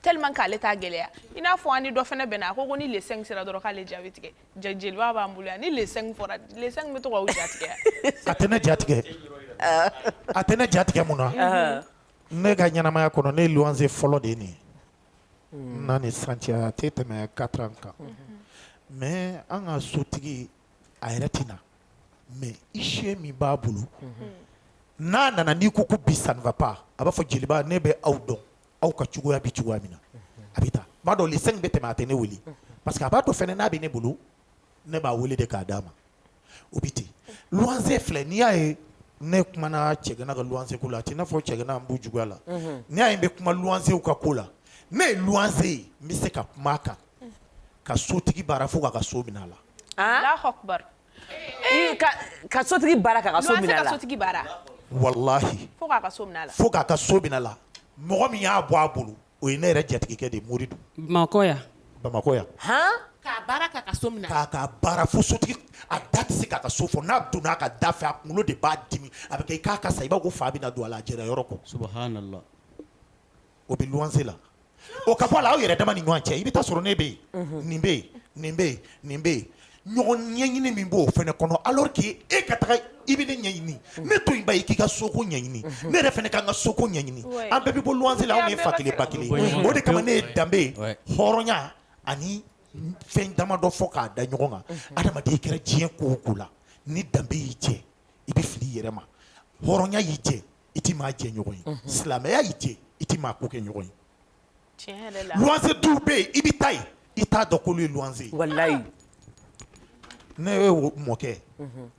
tellement k'ale t'a gɛlɛya i n'a fɔ an ni dɔ fana bɛnna a ko ni le 5 sera dɔrɔn k'ale ja bɛ tigɛ jeliba b'an bolo yan ni le 5 fɔra le 5 bɛ to k'aw ja tigɛ. a tɛ ne ja tigɛ a tɛ ne ja tigɛ mun na ne ka ɲɛnamaya kɔnɔ ne ye luwanse fɔlɔ de ye nin ye n'a ni sisan cɛ a tɛ tɛmɛ 4 ans kan mais an ka sotigi a yɛrɛ tɛ na mais ise min b'a bolo n'a nana n'i ko bi ça ne va pas a b'a fɔ jeliba ne bɛ aw dɔn aw ka cogoya bɛ cogoya min na a bɛ taa b'a dɔn le 5 bɛ tɛmɛ a tɛ ne wele parce que a b'a dɔn fɛnɛ n'a bɛ ne bolo ne b'a wele de k'a d'a ma o bɛ ten luwanse filɛ n'i y'a ye ne kumana cɛgana ka luwanse ko la a tɛ i n'a fɔ cɛgana an b'u juguya la n'i y'a ye n bɛ kuma luwansew ka ko la ne ye luwanse ye n bɛ se ka kuma a kan ka sotigi baara fo k'a ka so minɛ a la. Allahu akbar. ka sotigi baara ka so minɛ la sotigi baara wallahi fo k'a ka so minɛ la fo k'a ka so minɛ la mɔgɔ min y'a bɔ a bolo o ye ne yɛrɛ jatigikɛ de Moridu Bamakɔ yan k'a baara k'a ka so minɛ k'a ka baara fo sotigi a da tɛ se k'a ka so fɔ n'a donna a ka da fɛ a kunkolo de b'a dimi a bɛ kɛ i k'a ka sa i b'a ko fa bɛna don a la a jɛra yɔrɔ kɔ subhanallah o bɛ luwanse la o ka bɔ a la aw yɛrɛ dama ni ɲɔgɔn cɛ i bɛ taa sɔrɔ ne bɛ yen nin bɛ yen nin bɛ yen nin bɛ yen ɲɔgɔn ɲɛɲini min b'o fɛnɛ kɔnɔ alors que e ka taga i bɛ ne ɲɛɲini ne to in ba ye k'i ka soko ɲɛɲini ne yɛrɛ fɛnɛ k'an ka soko ɲɛɲini an bɛɛ bɛ bɔ luwanse la anw ye fa kelen ba kelen o de kama ne ye danbe hɔrɔnya ani fɛn dama dɔ fɔ k'a da ɲɔgɔn kan adamaden i kɛra diɲɛ ko o ko la ni danbe y'i jɛ i bɛ fili i yɛrɛ ma hɔrɔnya y'i jɛ i ti maa jɛ ɲɔgɔn ye silamɛya y'i jɛ i ti maa ko kɛ ɲɔgɔn ye luwanse duw bɛ yen i bɛ taa yen i t'a dɔn k'olu ye luwanse ye walayi ne ye mɔkɛ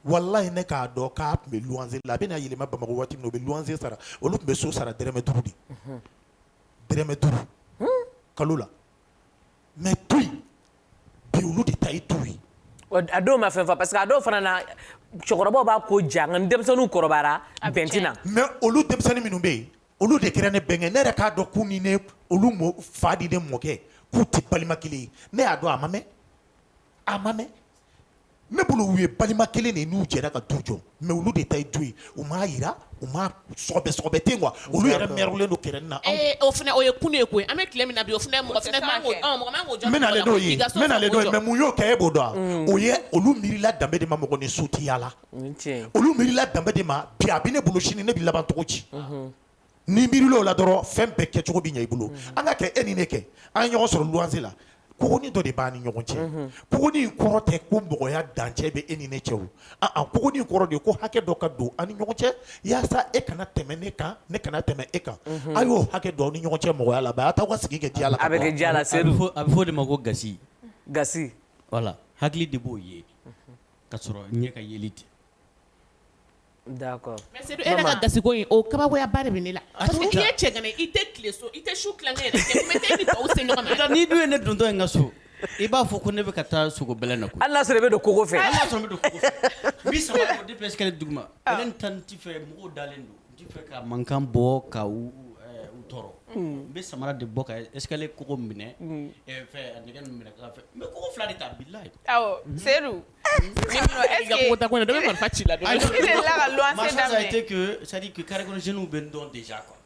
wallahi ne k'a dɔn k'a tun bɛ luwanse la a bɛna yɛlɛma Bamakɔ waati min na u bɛ luwanse sara olu tun bɛ so sara dɛrɛmɛ 5 de dɛrɛmɛ 5 kalo la mais to yen bi olu de ta ye to ye a dɔw ma fɛn fɔ parce que a dɔw fana na cɛkɔrɔbaw b'a ko ja nka ni denmisɛnninw kɔrɔbayara bɛn tɛna mais olu denmisɛnnin minnu bɛ yen olu de kɛra ne bɛnkɛ ne yɛrɛ k'a dɔn k'u ni ne olu fa di ne mɔkɛ k'u tɛ balima kelen ye ne y'a dɔn a ma mɛn ne bolo u ye balima kelen de n'u jɛra ka du jɔ mais olu de ta ye du ye u m'a yira u m'a sɔgɔbɛ ten quoi olu yɛrɛ mɛrulen don kɛrɛnin na o fana o ye kun ye koyi an bɛ tile min na bi o fana mɔgɔ fana man k'o jɔ n bɛna ale dɔw ye mais mun y'o kɛ e b'o dɔn o ye olu miirila danbe de ma mɔgɔ ni so tɛ yala olu miirila danbe de ma bi a bɛ ne bolo sini ne bɛ laban cogo ci ni miirila o la dɔrɔn fɛn bɛɛ kɛcogo bɛ ɲɛ i bolo an ka kɛ e ni ne kɛ an ye ɲɔgɔn sɔrɔ luwanse la kogoni dɔ de b'a ni ɲɔgɔn cɛ kogoni kɔrɔ tɛ ko mɔgɔya dancɛ bɛ e ni ne cɛ o kogoni kɔrɔ de ko hakɛ dɔ ka don an ni ɲɔgɔn cɛ yaasa e kana tɛmɛ ne kan ne kana tɛmɛ e kan a y'o hakɛ dɔn ni ɲɔgɔn cɛ mɔgɔya la ba a t'aw ka sigi kɛ diya la a bɛ kɛ diya la Seydou a bɛ fɔ o de ma ko gasi voilà hakili de b'o ye ka sɔrɔ ɲɛ ka yeli tɛ d'accord mais Seydou e ka gasi ko in o kabakoya ba de bɛ ne la parce que i ye cɛ gana i tɛ tile so i tɛ su tilankɛ yɛrɛ kɛ mais e ni tɔw se ɲɔgɔn ma n'i dun ye ne dontɔ ye n ka so i b'a fɔ ko ne bɛ ka taa sogo bɛlɛ na koyi hali n'a sɔrɔ i bɛ don kogo fɛ hali n'a sɔrɔ n bɛ don kogo fɛ n b'i sama ko depuis escalier duguma ale ni tan ti fɛ mɔgɔw dalen don n ti fɛ ka mankan bɔ ka u tɔɔrɔ n bɛ samara de bɔ ka escalier kogo minɛ fɛ a nɛgɛ ninnu minɛ ka fɛ n bɛ kogo 2 de ta bilahi awɔ Seydou est-ce que ko ta ko dɔ bɛ marifa ci la il est là ka luwanse ma chance a daminɛ été que c'est à dire que carré kɔnɔ jeunes bɛ n dɔn déjà quoi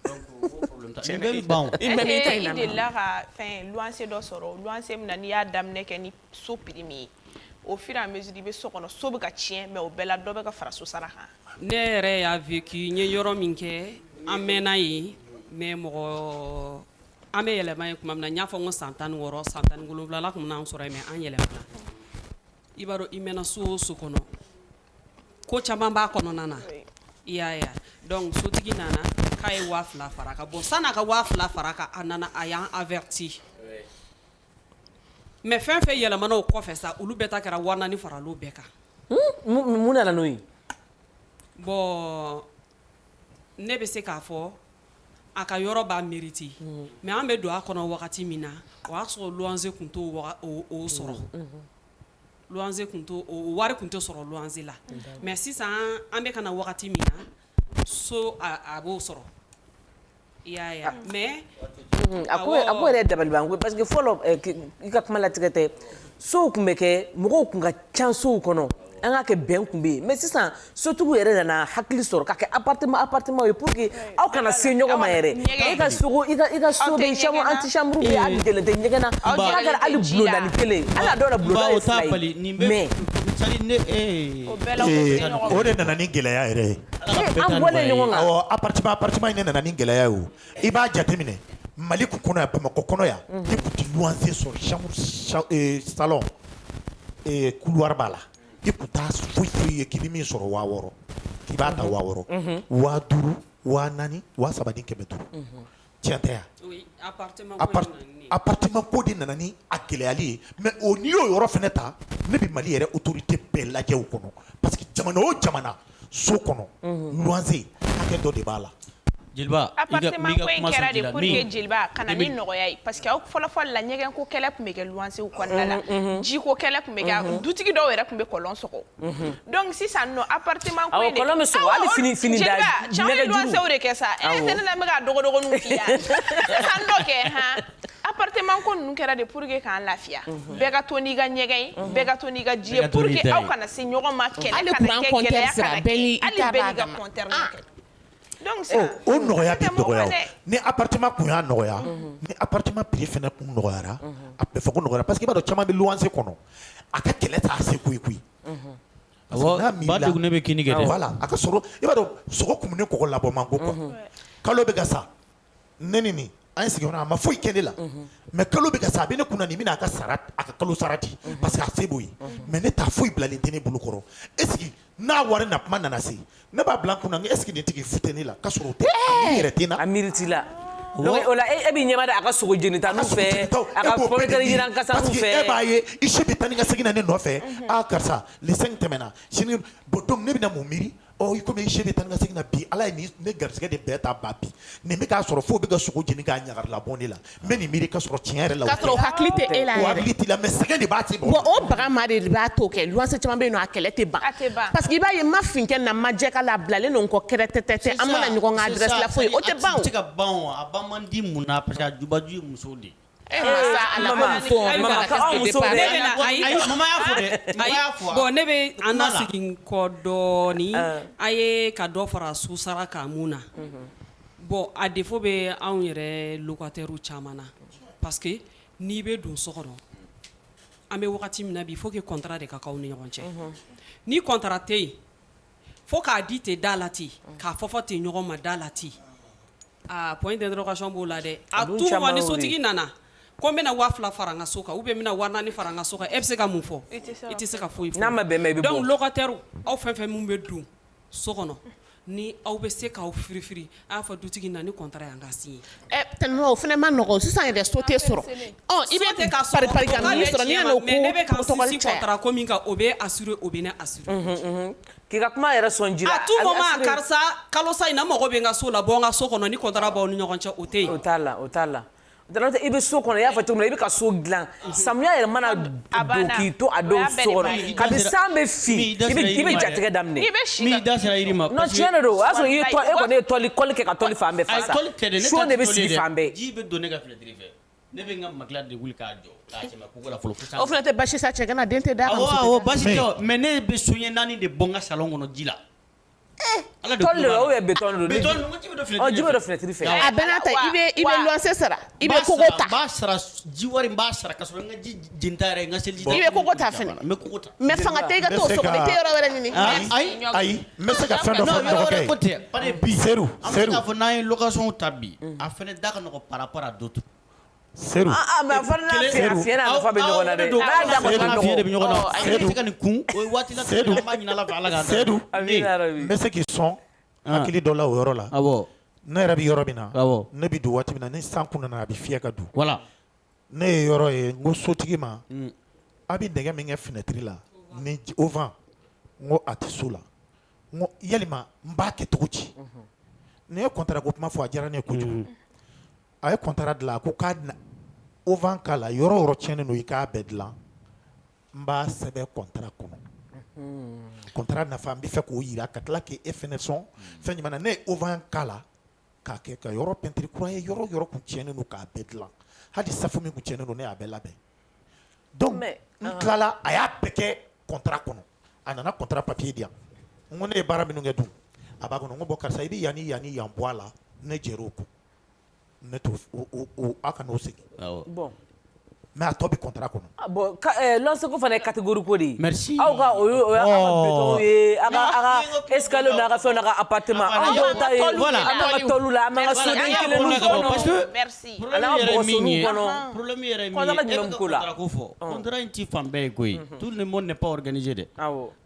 donc o problème ta est-ce que i delila ka fɛn luwanse dɔ sɔrɔ luwanse min na n'i y'a daminɛ kɛ ni so prix min ye au fur et à mesure i bɛ so kɔnɔ so bɛ ka tiɲɛ mais o bɛɛ la dɔ bɛ ka fara so sara kan ne yɛrɛ y'a vécu n ye yɔrɔ min kɛ an mɛnna yen mais mɔgɔ an bɛ yɛlɛma ye tuma min na n y'a fɔ n ko san 16 san 17 la tun bɛn'an sɔrɔ yen mais an yɛlɛmana i b'a dɔn i mɛnna so o so kɔnɔ ko caman b'a kɔnɔna na i y'a ye donc sotigi nana k'a ye 2000 fara kan bon san'a ka 2000 fara kan a nana a y'an averti mais fɛn fɛn yɛlɛmana o kɔfɛ sa olu bɛɛ ta kɛra 4000 faral'o bɛɛ kan mun nana n'o ye bon ne bɛ se k'a fɔ a ka yɔrɔ b'a mérite mais an bɛ don a kɔnɔ wagati min na o y'a sɔrɔ luwanse tun t'o o sɔrɔ luwanse tun t'o o wari tun tɛ sɔrɔ luwanse la mais sisan an bɛ ka na wagati min na so a b'o sɔrɔ i y'a ye mais a ko yɛrɛ dabaliban ko parce que fɔlɔ i ka kuma latigɛ tɛ sow tun bɛ kɛ mɔgɔw tun ka ca sow kɔnɔ an ka kɛ bɛn kun bɛ yen mais sisan sotigiw yɛrɛ nana hakili sɔrɔ ka kɛ appartement ye pour que aw kana se ɲɔgɔn ma yɛrɛ e ka so bɛ chambre anti-chambre bɛ hali gɛlɛn tɛ ɲɛgɛn na n'a kɛra hali bulondanin kelen hali a dɔw la bulonda ye 2 ye mais o de nana ni gɛlɛya yɛrɛ ye an bɔlen ɲɔgɔn kan awɔ appartement in de nana ni gɛlɛya ye o i b'a jateminɛ Mali kun kɔnɔ yan Bamakɔ kɔnɔ yan i kun tɛ luwanse sɔrɔ chambre salon couloir b'a la i kun t'a foyi ye k'i bɛ min sɔrɔ 6000 k'i b'a ta 6000 5000 4000 3500 tiɲɛ tɛ yan appartement ko de nana ni a gɛlɛyali ye mais o n'i y'o yɔrɔ fɛnɛ ta ne bɛ Mali yɛrɛ autorité bɛɛ lajɛ o kɔnɔ parce que jamana o jamana so kɔnɔ luwanse hakɛ dɔ de b'a la Jeliba appartement ko in kɛra de pour que Jeliba kana ni nɔgɔya ye parce que aw fɔlɔ la ɲɛgɛn ko kɛlɛ tun bɛ kɛ luwansew kɔnɔna la ji ko kɛlɛ tun bɛ kɛ dutigi dɔw yɛrɛ tun bɛ kɔlɔn sɔgɔ donc sisan nɔ appartement ko in de kɔlɔn bɛ sɔgɔ hali fini da nɛgɛ luwansew de kɛ sa tɛ ne la n bɛ ka dɔgɔdɔgɔninw f'i ya sisan dɔ kɛ han appartement ko ninnu kɛra de pour que k'an lafiya bɛɛ ka to n'i ka ɲɛgɛn ye bɛɛ ka to n'i ka ji ye pour que aw kana se ɲɔgɔn ma kɛlɛ kana kɛ gɛlɛya kana kɛ hali bɛɛ n'i ka compteur kɛ donc ça o nɔgɔya bɛ dɔgɔya ni appartement kun y'a nɔgɔya ni appartement prix fɛnɛ kun nɔgɔyara a bɛ fɔ ko nɔgɔyara parce que i b'a dɔn caman bɛ luwanse kɔnɔ a ka kɛlɛ t'a se koyi koyi ba degun ne bɛ kini kɛ dɛ voilà a ka sɔrɔ i b'a dɔn sogo kun ni kɔgɔ labɔ man go quoi kalo bɛ ka sa ne ni nin an sigi a ma foyi kɛ ne la mais kalo bɛ ka sa a bɛ ne kunna nin bɛna a ka sara a ka kalo sara di parce que a se b'o ye mais ne t'a foyi bilalen tɛ ne bolo kɔrɔ est ce que n'a wari na kuma nana se ne b'a bila n kunna est ce que nin tigi fute ne la k'a sɔrɔ o tɛ a yɛrɛ tɛ na a miiri t'i la donc o la e b'i ɲɛma da a ka sogo jenita n'u fɛ a ka pommetɛri jiran kasa n'u fɛ parce que e b'a ye i si bɛ taa ni ka segin na ne nɔfɛ karisa le 5 tɛmɛna sini bon donc ne bɛna mun miiri i komi i se bɛ taa ni ka segin na bi ala ye ne garisɛgɛ de bɛɛ ta ba bi nin bɛ k'a sɔrɔ fo bɛ ka sogo jeni k'a ɲagari la bɔ ne la n bɛ nin miiri k'a sɔrɔ tiɲɛ yɛrɛ la k'a sɔrɔ o hakili tɛ e la yɛrɛ o hakili t'i la mais sɛgɛn de b'a se bɔ o baga ma de b'a to kɛ luwanse caman bɛ yen nɔ a kɛlɛ tɛ ban parce que i b'a ye ma finkɛ na ma jɛ ka la bilalen don kɔ kɛrɛ tɛ an mana ɲɔgɔn ka adresse la foyi o tɛ ban o. a tɛ se ka ban o a ban man di mun na parce que a jubaju ye musow de ye. Bon ne bɛ an na segin kɔ dɔɔni a ye ka dɔ fara susara kan mun na bon a défaut bɛ anw yɛrɛ locataires caman na parce que n'i bɛ don so kɔnɔ an bɛ wagati min na bi il faut que contrat de ka k'aw ni ɲɔgɔn cɛ ni contrat tɛ yen fo k'a di ten da la ten k'a fɔ ten ɲɔgɔn ma da la ten point d'interrogation b'o la dɛ a tout moment ni sotigi nana ko n bɛna 2000 fara n ka so kan ou bien n bɛna 4000 fara n ka so kan e bɛ se ka mun fɔ i tɛ se ka foyi fɔ n'a ma bɛn i bɛ bɔ donc locataire aw fɛn fɛn mun bɛ don so kɔnɔ ni aw bɛ se k'aw firifiri a y'a fɔ dutigi na ni contrat y'an ka signé tellement o fana ma nɔgɔn sisan yɛrɛ so tɛ sɔrɔ i bɛ pari ka min sɔrɔ n'i y'a n'o ko mais ne bɛ ka sinsin contrat ko min kan o bɛ assurer o bɛ ne assurer k'i ka kuma yɛrɛ sɔn ji la a tout moment karisa kalosa in na mɔgɔ bɛ n ka so la bɔ n ka so kɔnɔ ni contrat b'aw ni ɲɔgɔn cɛ o tɛ yen o t'a la o t'a la i bɛ so kɔnɔ i y'a fɔ cogo min na i bɛ ka so dilan samiya yɛrɛ mana don k'i to a dɔw so kɔnɔ kabi san bɛ fin i bɛ jatigɛ daminɛ n'i da sera yiri ma non tiɲɛ de don o y'a sɔrɔ e kɔni ye kɔli kɛ ka tɔli fan bɛɛ fa sa so de bɛ sigi fan bɛɛ ji bɛ don ne ka fenêtre fɛ ne bɛ n ka makila de wuli k'a jɔ k'a cɛ kuko la fɔlɔ o fana tɛ basi sa cɛ kana den tɛ da awɔ basi tɛ mais ne bɛ so ɲɛ 4 de bɔ n ka salon kɔnɔ ji la tɔli de o ye béton de ji bɛ don fenêtre fɛ a bɛɛ n'a ta i bɛ luwanse sara i bɛ kogo ta n b'a sara ji wari n b'a sara ka sɔrɔ n ka ji jenita yɛrɛ n ka seliji i bɛ kogo ta fɛnɛ n bɛ kogo ta mais fanga tɛ i ka t'o sɔgɔ i tɛ yɔrɔ wɛrɛ ɲini ayi n bɛ se ka fɛn dɔ fɔ dɔgɔkɛ ye seru an bɛ se k'a fɔ n'an ye location ta bi a fɛnɛ da ka nɔgɔ par rapport à d'autres seru mais a fana n'a fiɲɛ n'a nafa bɛ ɲɔgɔn na dɛ n'a da kɔni n'a fiɲɛ de bɛ ɲɔgɔn na a bɛ se ka nin kun o ye waati la an b'a ɲini Ala fɛ Ala k'a sedu n bɛ se k'i sɔn hakili dɔ la o yɔrɔ la ne yɛrɛ bɛ yɔrɔ min na ne bɛ don waati min na ni san kun nana a bɛ fiyɛ ka don ne ye yɔrɔ ye n ko sotigi ma a bɛ nɛgɛ min kɛ fenêtre la ni au vent n ko a tɛ so la n ko yalima n b'a kɛ cogo di ne ye contrat ko kuma fɔ a diyara ne ye kojugu a ye contrat dilan a ko k'a au vent k'a la yɔrɔ o yɔrɔ tiɲɛnen don i k'a bɛɛ dilan n b'a sɛbɛn contrat kɔnɔ contrat nafa n bɛ fɛ k'o yira ka tila k'e fɛnɛ sɔn fɛn jumɛn na ne ye au vent k'a la k'a kɛ ka yɔrɔ peinture kura ye yɔrɔ yɔrɔ kun tiɲɛnen don k'a bɛɛ dilan hali safo min kun tiɲɛnen don ne y'a bɛɛ labɛn donc n tilala a y'a bɛɛ kɛ contrat kɔnɔ a nana contrat papier di yan n ko ne ye baara minnu kɛ dun a b'a kɔnɔ n ko bɔn karisa i bɛ yan ni yan ni yan bɔ a la ne jɛr'o kun ne t'o a ka n'o segin bon mais a tɔ bɛ contrat kɔnɔ bon luwanse ko fana ye catégorie ko de ye merci aw ka o y'aw ka béton ye a ka escalier n'a ka fɛnw n'a ka appartement anw dɔw ta ye an b'an ka tɔliw la an b'an ka soden kelenninw kɔnɔ merci problème yɛrɛ ye min ye problème yɛrɛ ye min ye e bɛ ka contrat ko fɔ contrat in ti fan bɛɛ ye koyi tout le monde n'est pas organisé dɛ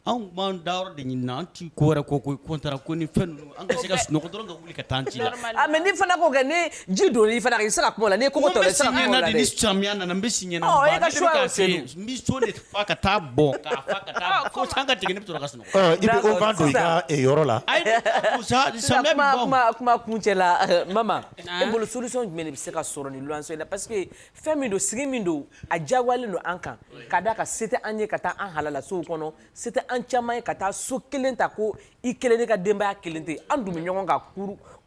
anw b'an da yɔrɔ de ɲini na an ti ko wɛrɛ kɔ koyi contrat ko ni fɛn ninnu an ka se ka sunɔgɔ dɔrɔn ka wuli ka taa an ci la mais ni fana ko kɛ ni ji donni fana i tɛ se ka kuma o la n'i ye kogo ta o la i tɛ se ka kuma o la dɛ ni samiya nana n bɛ siɲɛna Oh, ba e ka ne choix bɛ o k'a Seydou. fɛ n bɛ so de fa ka taa bɔ k'a fa ka taa fo san ka tigɛ ne bɛ sɔrɔ ka sunɔgɔ. I bɛ ovan don i ka yɔrɔ la. Samiya bɛ bɔ. kuma kuncɛ la mama e bolo solution jumɛn de bɛ se ka sɔrɔ ni luwanse in na parce que fɛn min don sigi min don a diyagoyalen don an kan ka d'a kan se tɛ an ye ka taa an halala sow kɔnɔ se tɛ an caman ye ka taa so kelen ta ko i kelen ne ka denbaya kelen tɛ an dun bɛ ɲɔgɔn kan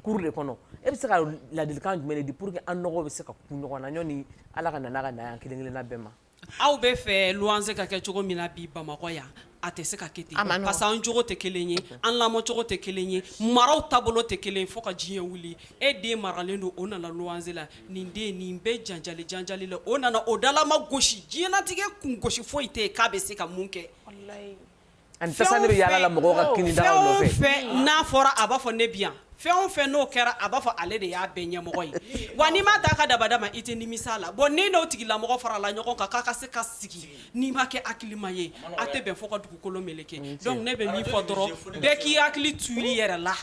kuru de kɔnɔ e bɛ se ka ladilikan jumɛn de di pour que an nɔgɔ bɛ se ka kun ɲɔgɔn na ɲɔni ala ka na n'a ka na yan kelen kelenna bɛɛ ma. Aw bɛ fɛ luwanse ka kɛ cogo min na bi Bamakɔ yan a tɛ se ka kɛ ten parce que an jogo tɛ kelen ye an lamɔcogo tɛ kelen ye maraw taabolo tɛ kelen fo ka diɲɛ wuli e den maralen don o nana luwanse la nin den nin bɛɛ janjali la o nana o dalama gosi diɲɛnatigɛ kun gosi foyi tɛ yen k'a bɛ se ka mun kɛ. ani tasa ne bɛ yaala la mɔgɔw ka kini daga nɔfɛ. fɛn o fɛn n'a fɔra a b'a fɔ ne bi yan fɛn o fɛn n'o kɛra a b'a fɔ ale de y'a bɛɛ ɲɛmɔgɔ ye wa n'i m'a ta ka dabada ma i tɛ nimisa la bon ni n'o tigilamɔgɔ farala ɲɔgɔn kan k'a ka se ka sigi n'i ma kɛ hakilima ye a tɛ bɛn fɔ ka dugukolo meleke donc ne bɛ min fɔ dɔrɔn bɛɛ k'i hakili to i yɛrɛ la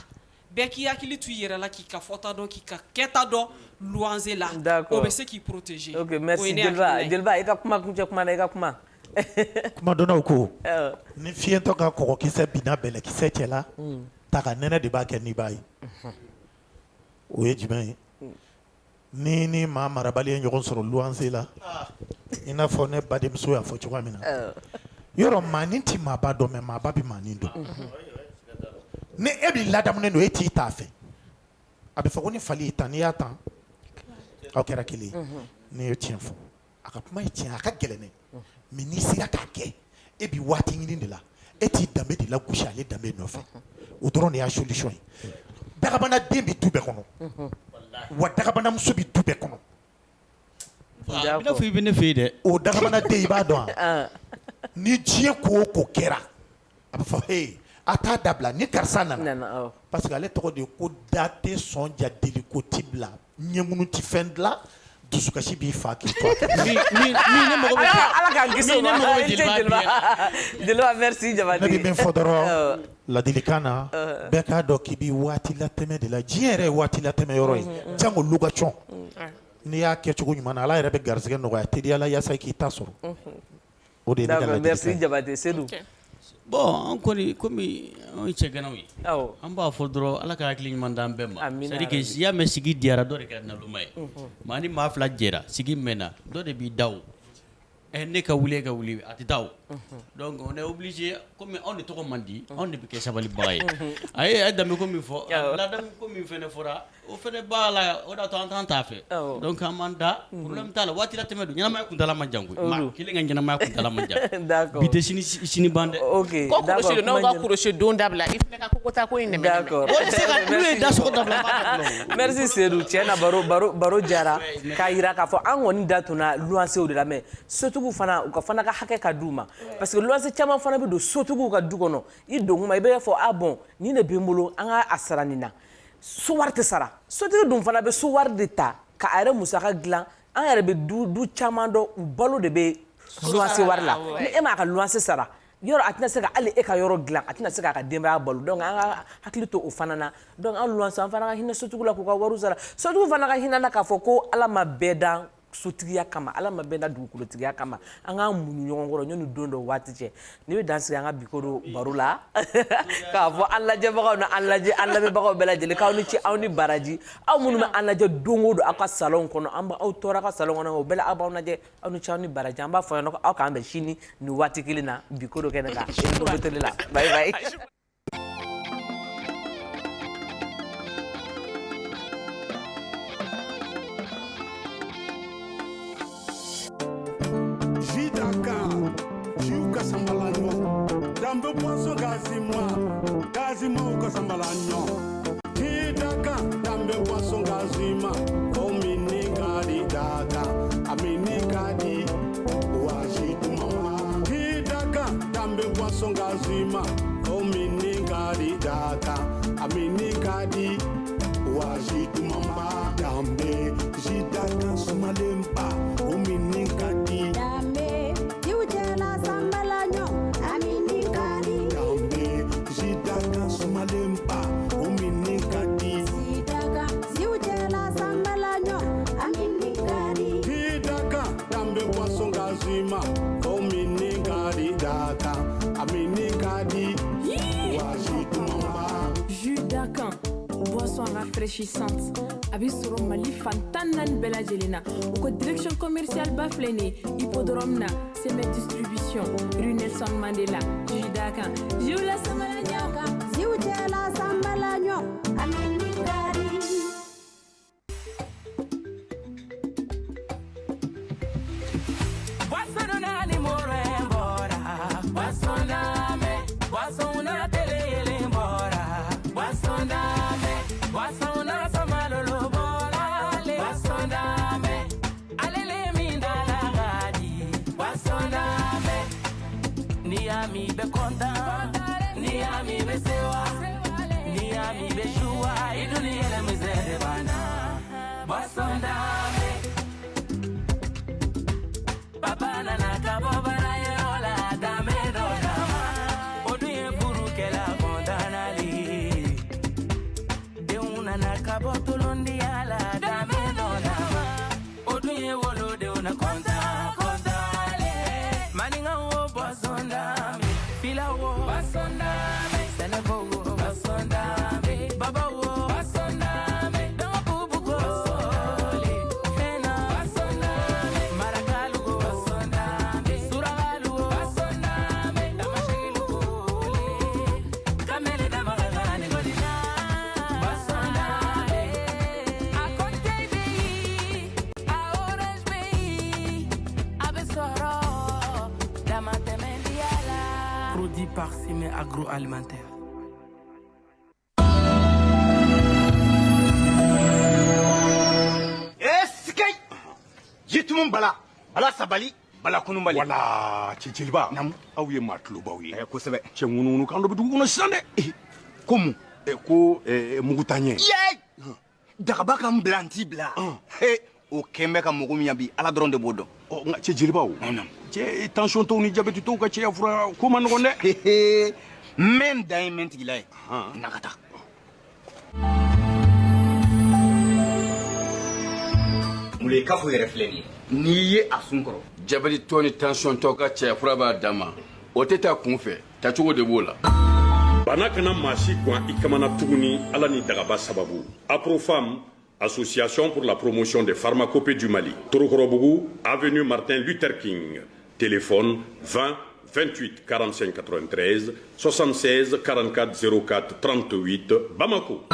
bɛɛ k'i hakili to i yɛrɛ la k'i ka fɔta dɔn k'i ka kɛta dɔn luwanse la o bɛ se k'i protéger. ok merci Jeliba i ka kuma kuncɛ kuma na i ka kuma. kumadɔnnaw ko ni fiɲɛtɔ ka kɔgɔkisɛ binna bɛlɛkisɛ cɛ la taga nɛnɛ de b'a kɛ n'i b'a ye o ye jumɛn ye ni maa marabali ye ɲɔgɔn sɔrɔ luwanse la i n'a fɔ ne badenmuso y'a fɔ cogoya min na yɔrɔ maanin tɛ maaba dɔn mɛ maaba bɛ maanin dɔn ni e b'i ladamunen don e t'i t'a fɛ a bɛ fɔ ko ni fali y'i tan n'i y'a tan aw kɛra kelen ye n'i ye tiɲɛ fɔ a ka kuma ye tiɲɛ a ka gɛlɛn dɛ mais n'i sera k'a kɛ e bi waati ɲini de la e t'i danbe de la gosi ale danbe nɔfɛ o dɔrɔn de y'a solution ye dagabana den bɛ du bɛɛ kɔnɔ wa dagabana muso bɛ du bɛɛ kɔnɔ. a bɛna fɔ i bɛ ne fɛ yen dɛ. o dagabana den i b'a dɔn wa ni diɲɛ ko o ko kɛra a bɛ fɔ hey a t'a dabila ni karisa nana parce que ale tɔgɔ de ye ko da tɛ sɔn ja deli ko ti bila ɲɛŋunu ti fɛn dilan dusukasi b'i fa k'i to ala k'an kisi o ma Jeliba merci Jabate. ne bɛ min fɔ dɔrɔn ladilikan na bɛɛ k'a dɔn k'i bɛ waati latɛmɛ de la diɲɛ yɛrɛ ye waati latɛmɛ yɔrɔ ye jango location n'i y'a kɛ cogo ɲuman na ala yɛrɛ bɛ garisɛgɛ nɔgɔya teliya la yaasa i k'i ta sɔrɔ o de ye ne ka ladilikan ye. merci Jabate. Seydou. bon an kɔni komi an ye cɛganaw ye an b'a fɔ dɔrɔn ala ka hakili ɲuman d'an bɛɛ ma c'est à dire que i y'a mɛn sigi diyara dɔ de kɛra naloma ye maa ni maa fila jɛra sigi mɛnna dɔ de b'i da o ne ka wuli e ka wuli a tɛ taa o donc on est obligé komi anw de tɔgɔ man di anw de bɛ kɛ sabalibaga ye a ye danbe ko min fɔ ladamu ko min fɛnɛ fɔra o fɛnɛ b'a la o de to an t'an t'a fɛ donc an m'an da problème t'a la waati la tɛmɛ don ɲɛnamaya kuntala man jan koyi maa kelen ka ɲɛnamaya kuntala man jan bi tɛ sini ban dɛ. ok ko kɔlɔsi don n'aw ka kɔlɔsi don dabila i fɛnɛ ka ko ta ko in dɛmɛ. d'accord o tɛ se ka n'u ye da sogo dabila n b'a dabila. merci Seydou tiɲɛ na baro jara k'a yira k'a fɔ an kɔni da tunna luwansew de la mais sotigiw fana u ka fana ka hakɛ ka d'u ma parce que luwanse caman fana bɛ don sotigiw ka du kɔnɔ i don kuma i bɛ fɔ ah bon nin de bɛ n bolo an ka a sara nin na so wari tɛ sara sotigi dun fana bɛ so wari de ta ka a yɛrɛ musaka dilan an yɛrɛ bɛ du caman dɔn u balo de bɛ luwanse wari la ni e m'a ka luwanse sara yɔrɔ a tɛna se ka hali e ka yɔrɔ dilan a tɛna se k'a ka denbaya balo donc an ka hakili to o fana na donc an luwanse an fana ka hinɛ sotigiw la k'u ka wariw sara sotigiw fana ka hinɛ na k'a fɔ ko ala ma bɛɛ dan sotigiya kama ala ma bɛn da dugukolotigiya kama an k'an munu ɲɔgɔn kɔrɔ ɲɔni don dɔ waati cɛ ne bɛ dan sigi an ka bikoro baro la k'a fɔ an lajɛbagaw na an lamɛnbagaw bɛɛ lajɛlen k'aw ni ce aw ni baraji aw minnu bɛ an lajɛ don o don aw ka salon kɔnɔ aw tɔɔra ka salon kɔnɔ o bɛɛ la aw b'aw lajɛ aw ni ce aw ni baraji an b'a fɔ yan aw k'an bɛn sini nin waati kelen na bikoro kɛnɛ kan Elimiko tele la bye bye. Dambe poisson gazima ou kasambalanyo. Hidaka dambe poisson gazima. O mini kadi daka, a mini kadi wajitu mama. Hidaka dambe poisson gazima. O mini kadi daka, a mini kadi wajitu mama. Dambe jidaka sumalemba. O mini kadi. Dambe jiujela sambalanyo. Sumalemba, Ominikadi. Sidaka, Ziujela Sambalanyo, Aminikadi. Hidaka, Dambe daka amini kadi wasitumamba jus d'argan boisson rafraîchissante abi soro mali fantanan bela jelena ko direction commerciale baflene hippodrome na c'est distribution rue Nelson Mandela jus d'argan jula samala nyaka jiwtela sambala nyo amini kadi Ni be content, ni ami be sewa, ni ami be joua, iduni ele misere bana. Basondame, papa nana kabo bana yola dame dodama. Oduye buru kela kondanali, de una na kabo tulundi ala dame dodama. Oduye wolo de una konta kontale, maninga wo basondame. Basondame, Senevo, Basondame, Baba, Basondame, Dobubugo, Basoli, Hena, Basondame, Maragalu, Basondame, Suragalu, Basondame, Damashilu, Kamele Damaragani, Godina, Basondame, a Conte Bay, a Orange Bay, a Besoro, Damatemendiala. Produit par Simé Agroalimentaire. Eskay! Jitumum bala. Bala sabali. Bala kunumbali. Wala, Tchilba. Nam. Aw ye matlu bawi. Ko sebe. Che ngunu kan do bidu ko sande. Komu? Ko mugutanye. Yey! Dagaba kam blanti bla. He, o kembe ka mugu miyabi ala dron de bodo. O nga Tchilba o. Non. Che tension to ni diabète to ka che afra ko man gonde. Men diamond gilay. Nakata. Mule kafu yere fleni. Ni ye asunkoro. Jabali to ni tension to ka che afra ba dama. O teta kunfɛ tacogo de b'o la. Bana kana masi kwa ikamana tuguni ala ni dagaba sababu. Aprofam, Association pour la promotion des pharmacopées du Mali. Torokorobougou, avenue Martin Luther King. Téléphone 20 28 45 93 76 44 04 38 Bamako.